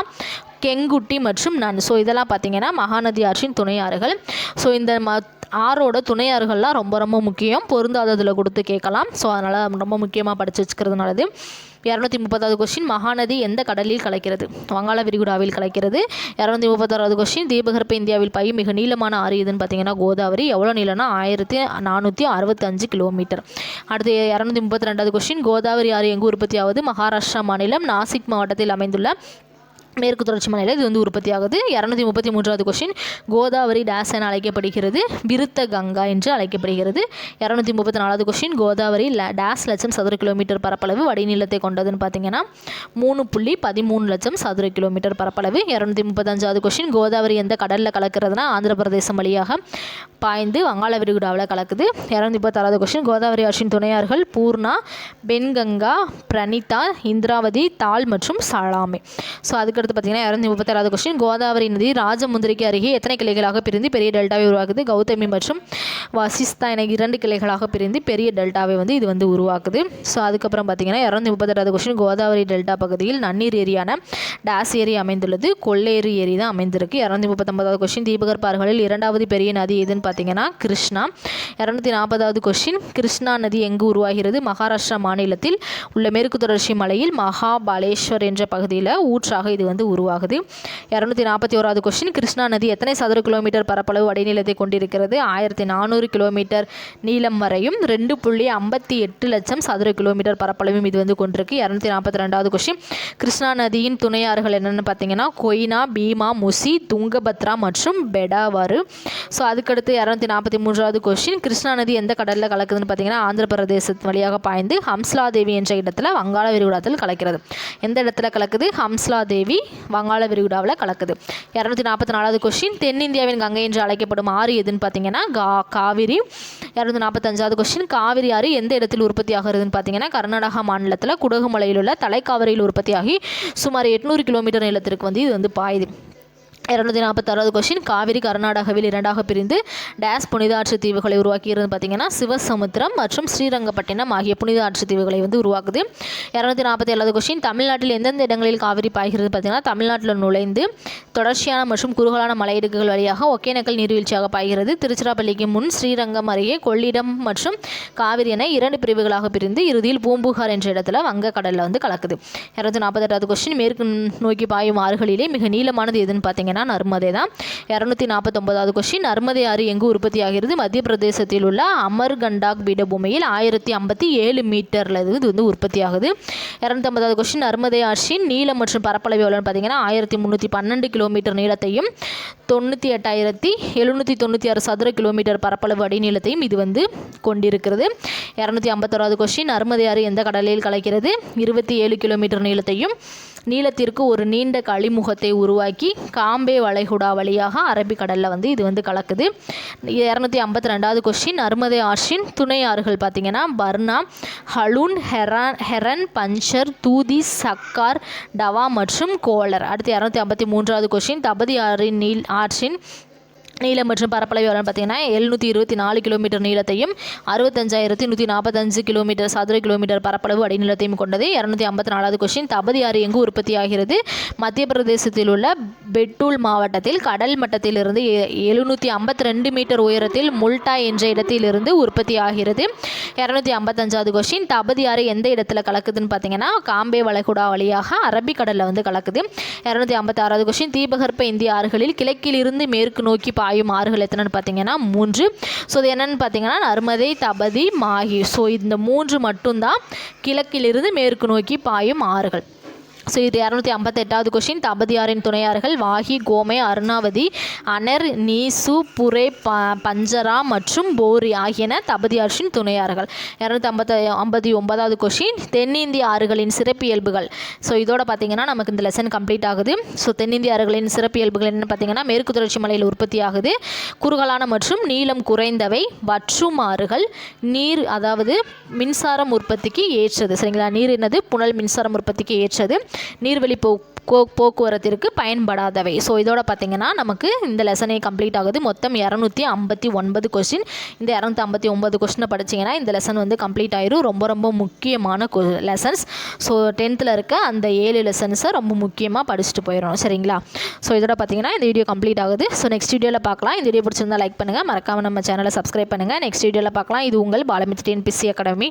கெங்குட்டி மற்றும் நன். ஸோ இதெல்லாம் பார்த்தீங்கன்னா மகாநதி ஆற்றின் துணை ஆறுகள். ஸோ இந்த ஆறோட துணை ஆறுகள்லாம் ரொம்ப ரொம்ப முக்கியம், பொருந்தாததில் கொடுத்து கேட்கலாம். ஸோ அதனால் ரொம்ப முக்கியமாக படித்து வச்சுக்கிறதுனாலது. 230வது கொஸ்டின், மகாநதி எந்த கடலில் கலக்கிறது? வங்காள விரிகுடாவில் கலக்கிறது. 236வது கொஸ்டின், தீபகற்ப இந்தியாவில் பாயும் மிக நீளமான ஆறு எதுன்னு பார்த்தீங்கன்னா கோதாவரி. எவ்வளோ நீளம்னா 1465 கிலோமீட்டர். அடுத்து 232வது கொஸ்டின், கோதாவரி ஆறு எங்கு உற்பத்தி ஆகுது? மகாராஷ்டிரா மாநிலம் நாசிக் மாவட்டத்தில் அமைந்துள்ள மேற்கு தொடர்ச்சி மலையில் இது வந்து உற்பத்தி ஆகுது. 233வது கொஸ்டின், கோதாவரி டேஸ் என அழைக்கப்படுகிறது? விருத்த கங்கா என்று அழைக்கப்படுகிறது. 234வது கொஸ்டின், கோதாவரி டேஸ் லட்சம் சதுர கிலோமீட்டர் பரப்பளவு வடிநிலத்தை கொண்டதுன்னு பார்த்தீங்கன்னா 3.13 லட்சம் சதுர கிலோமீட்டர் பரப்பளவு. 235வது கொஸ்டின், கோதாவரி எந்த கடலில் கலக்கிறதுனா ஆந்திர பிரதேசம் வழியாக பாய்ந்து வங்காள விரிகுடாவில் கலக்குது. 236வது கொஸ்டின், கோதாவரி ஆற்றின் துணையாறுகள் பூர்ணா, பென்கங்கா, பிரணிதா, இந்திராவதி, தால் மற்றும் சலாமே. ஸோ அதுக்கு அடுத்து பார்த்தீங்கன்னா 236வது கொஸ்டின், கோதாவரி நதி ராஜமுந்திரிக்கு அருகே எத்தனை கிளைகளாக பிரிந்து பெரிய டெல்டாவை உருவாக்குது? கௌதமி மற்றும் வசிஸ்தா என 2 கிளைகளாக பிரிந்து பெரிய டெல்டாவை வந்து இது வந்து உருவாக்குது. ஸோ அதுக்கப்புறம் பார்த்தீங்கன்னா 238வது கொஸ்டின், கோதாவரி டெல்டா பகுதியில் நன்னீர் ஏரியான டேஸ் ஏரி அமைந்துள்ளது? கொள்ளேறு ஏரி தான் அமைந்திருக்கு. 239வது கொஸ்டின், தீபகற்ப ஆறுகளில் 2வது பெரிய நதி எதுன்னு பார்த்தீங்கன்னா கிருஷ்ணா. 240வது கொஸ்டின், கிருஷ்ணா நதி எங்கு உருவாகிறது? மகாராஷ்டிரா மாநிலத்தில் உள்ள மேற்கு தொடர்ச்சி மலையில் மகாபாலேஸ்வர் என்ற பகுதியில் ஊற்றாக இது வந்து உருவாகுது. 241வது கொஸ்டின், கிருஷ்ணா நதி எத்தனை சதுர கிலோமீட்டர் பரப்பளவு வடிநிலத்தை கொண்டிருக்கிறது? 1400 கிலோமீட்டர் நீளம் வரையும் 2.58 லட்சம் சதுர கிலோமீட்டர் பரப்பளவும் இது வந்து கொண்டிருக்கு. 242வது கொஸ்டின், கிருஷ்ணா நதியின் துணையாறுகள் என்னென்னு பார்த்தீங்கன்னா கொய்னா, பீமா, முசி, துங்கபத்ரா மற்றும் பெடாவாறு. ஸோ அதுக்கடுத்து 243வது கொஸ்டின், கிருஷ்ணா நதி எந்த கடலில் கலக்குதுன்னு பார்த்தீங்கன்னா ஆந்திர பிரதேசத்து வழியாக பாய்ந்து ஹம்ஸ்லா தேவி என்ற இடத்துல வங்காள விரிகுடாவில் கலக்கிறது. எந்த இடத்துல கலக்குது? ஹம்ஸ்லா தேவி வங்காள விரிகுடாவில் கலக்குது. 244வது கொஸ்டின், தென்னிந்தியாவின் கங்கை என்று அழைக்கப்படும் ஆறு எதுன்னு பார்த்தீங்கன்னா காவிரி. 245வது கொஸ்டின், காவிரி ஆறு எந்த இடத்தில் உற்பத்தி ஆகிறதுன்னு பார்த்தீங்கன்னா கர்நாடகா மாநிலத்தில் குடகுமலையில் உள்ள தலைக்காவிரியில் உற்பத்தியாகி சுமார் 800 கிலோமீட்டர் நீளத்திற்கு வந்து இது வந்து பாயுது. 246வது கொஸ்டின், காவிரி கர்நாடகாவில் 2ஆக பிரிந்து டேஸ் புனித ஆற்று தீவுகளை உருவாக்கியிருந்தது பார்த்தீங்கன்னா சிவசமுத்திரம் மற்றும் ஸ்ரீரங்கப்பட்டினம் ஆகிய புனித ஆற்று தீவுகளை வந்து உருவாக்குது. 247வது கொஸ்டின், தமிழ்நாட்டில் எந்தெந்த இடங்களில் காவிரி பாய்கிறது பார்த்தீங்கன்னா தமிழ்நாட்டில் நுழைந்து தொடர்ச்சியான மற்றும் குறுகலான மலையிடுக்குகள் வழியாக ஒகேனக்கல் நீர்வீழ்ச்சியாக பாய்கிறது. திருச்சிராப்பள்ளிக்கு முன் ஸ்ரீரங்கம் அருகே கொள்ளிடம் மற்றும் காவிரி என 2 பிரிவுகளாக பிரிந்து இறுதியில் பூம்புகார் என்ற இடத்துல வங்கக்கடலில் வந்து கலக்குது. 248வது கொஸ்டின், மேற்கு நோக்கி பாயும் ஆறுகளிலே மிக நீளமானது எதுன்னு பார்த்தீங்கன்னா பார்த்தீங்கன்னா நர்மதை தான். 249வது கொஸ்டின், நர்மதை ஆறு எங்கு உற்பத்தி ஆகிறது? மத்திய பிரதேசத்தில் உள்ள அமர்கண்டாக் பீடபூமியில் 1057 மீட்டரில் இது வந்து உற்பத்தி ஆகுது. 250வது கொஸ்டின், நர்மதை ஆற்றின் நீளம் மற்றும் பரப்பளவு எவ்வளோன்னு பார்த்தீங்கன்னா 1312 கிலோமீட்டர் நீளத்தையும் 98,796 சதுர கிலோமீட்டர் பரப்பளவு அடிநீளத்தையும் இது வந்து கொண்டிருக்கிறது. 251வது கொஸ்டின், நர்மதை ஆறு எந்த கடலில் கலக்கிறது? 27 கிலோமீட்டர் நீளத்தையும் நீளத்திற்கு ஒரு நீண்ட கழிமுகத்தை உருவாக்கி காம்பே வளைகுடா வழியாக அரபிக்கடலில் வந்து இது வந்து கலக்குது. 252வது கொஸ்டின், நர்மதை ஆற்றின் துணை ஆறுகள் பார்த்தீங்கன்னா பர்னா, ஹலூன், ஹெரன், பஞ்சர், தூதி, சக்கார், டவா மற்றும் கோலர். அடுத்து 253வது கொஸ்டின், தபதி ஆற்றின் நீளம் மற்றும் பரப்பளவு எவ்வளோன்னு பார்த்தீங்கன்னா 724 கிலோமீட்டர் நீளத்தையும் 65,145 கிலோமீட்டர் சதுர கிலோமீட்டர் பரப்பளவு அடிநீளத்தையும் கொண்டது. 254வது கொஸ்டின், தபதி ஆறு எங்கு உற்பத்தி ஆகிறது? மத்திய பிரதேசத்தில் உள்ள பெட்டூல் மாவட்டத்தில் கடல் மட்டத்திலிருந்து 752 மீட்டர் உயரத்தில் முல்டா என்ற இடத்திலிருந்து உற்பத்தி ஆகிறது. 255வது கொஸ்டின், தபதி ஆறு எந்த இடத்துல கலக்குதுன்னு பார்த்தீங்கன்னா காம்பே வளைகுடா வழியாக அரபிக்கடலில் வந்து கலக்குது. 256வது கொஸ்டின், தீபகற்ப இந்திய ஆறுகளில் கிழக்கிலிருந்து மேற்கு நோக்கி பாயும் ஆறுகள் எத்தனைன்னு பார்த்தீங்கன்னா 3. ஸோ இது என்னென்னு பார்த்தீங்கன்னா நர்மதை, தபதி, மாஹி. ஸோ இந்த 3 மட்டும்தான் கிழக்கிலிருந்து மேற்கு நோக்கி பாயும் ஆறுகள். ஸோ இது 258வது கொஸ்டின், தபதி ஆறின் துணையாறுகள் வாஹி, கோமே, அருணாவதி, அனர், நீசு, புரே, பஞ்சரா மற்றும் போரி ஆகியன தபதி ஆற்றின் துணையாறுகள். 259வது கொஸ்டின், தென்னிந்திய ஆறுகளின் சிறப்பியல்புகள். ஸோ இதோட பார்த்தீங்கன்னா நமக்கு இந்த லெசன் கம்ப்ளீட் ஆகுது. ஸோ தென்னிந்திய ஆறுகளின் சிறப்பியல்புகள் என்னென்னு பார்த்தீங்கன்னா மேற்கு தொடர்ச்சி மலையில் உற்பத்தி ஆகுது, குறுகலான மற்றும் நீளம் குறைந்தவை, வற்றும் ஆறுகள், நீர் அதாவது மின்சாரம் உற்பத்திக்கு ஏற்றது. சரிங்களா, நீர் என்னது புனல் மின்சாரம் உற்பத்திக்கு ஏற்றது, நீர்வழி போக்குவரத்திற்கு பயன்படாதவை. ஸோ இதோட பார்த்தீங்கன்னா நமக்கு இந்த லெசனே கம்ப்ளீட் ஆகுது. மொத்தம் 259 கொஸ்டின். இந்த 259 கொஸ்டினை படிச்சிங்கன்னா இந்த லெசன் வந்து கம்ப்ளீட் ஆயிரும். ரொம்ப ரொம்ப முக்கியமான லெசன்ஸ். ஸோ 10th இருக்க அந்த 7 லெசன்ஸை ரொம்ப முக்கியமாக படிச்சுட்டு போயிடணும். சரிங்களா, ஸோ இதோட பார்த்தீங்கன்னா இந்த வீடியோ கம்ப்ளீட் ஆகுது. ஸோ நெக்ஸ்ட் வீடியோவில் பார்க்கலாம். இந்த வீடியோ பிடிச்சிருந்தா லைக் பண்ணுங்கள், மறக்காமல் நம்ம சேனலை சப்ஸ்கிரைப் பண்ணுங்கள். நெக்ஸ்ட் வீடியோவில் பார்க்கலாம். இது உங்கள் பாலமித் TNPSC அகாடமி.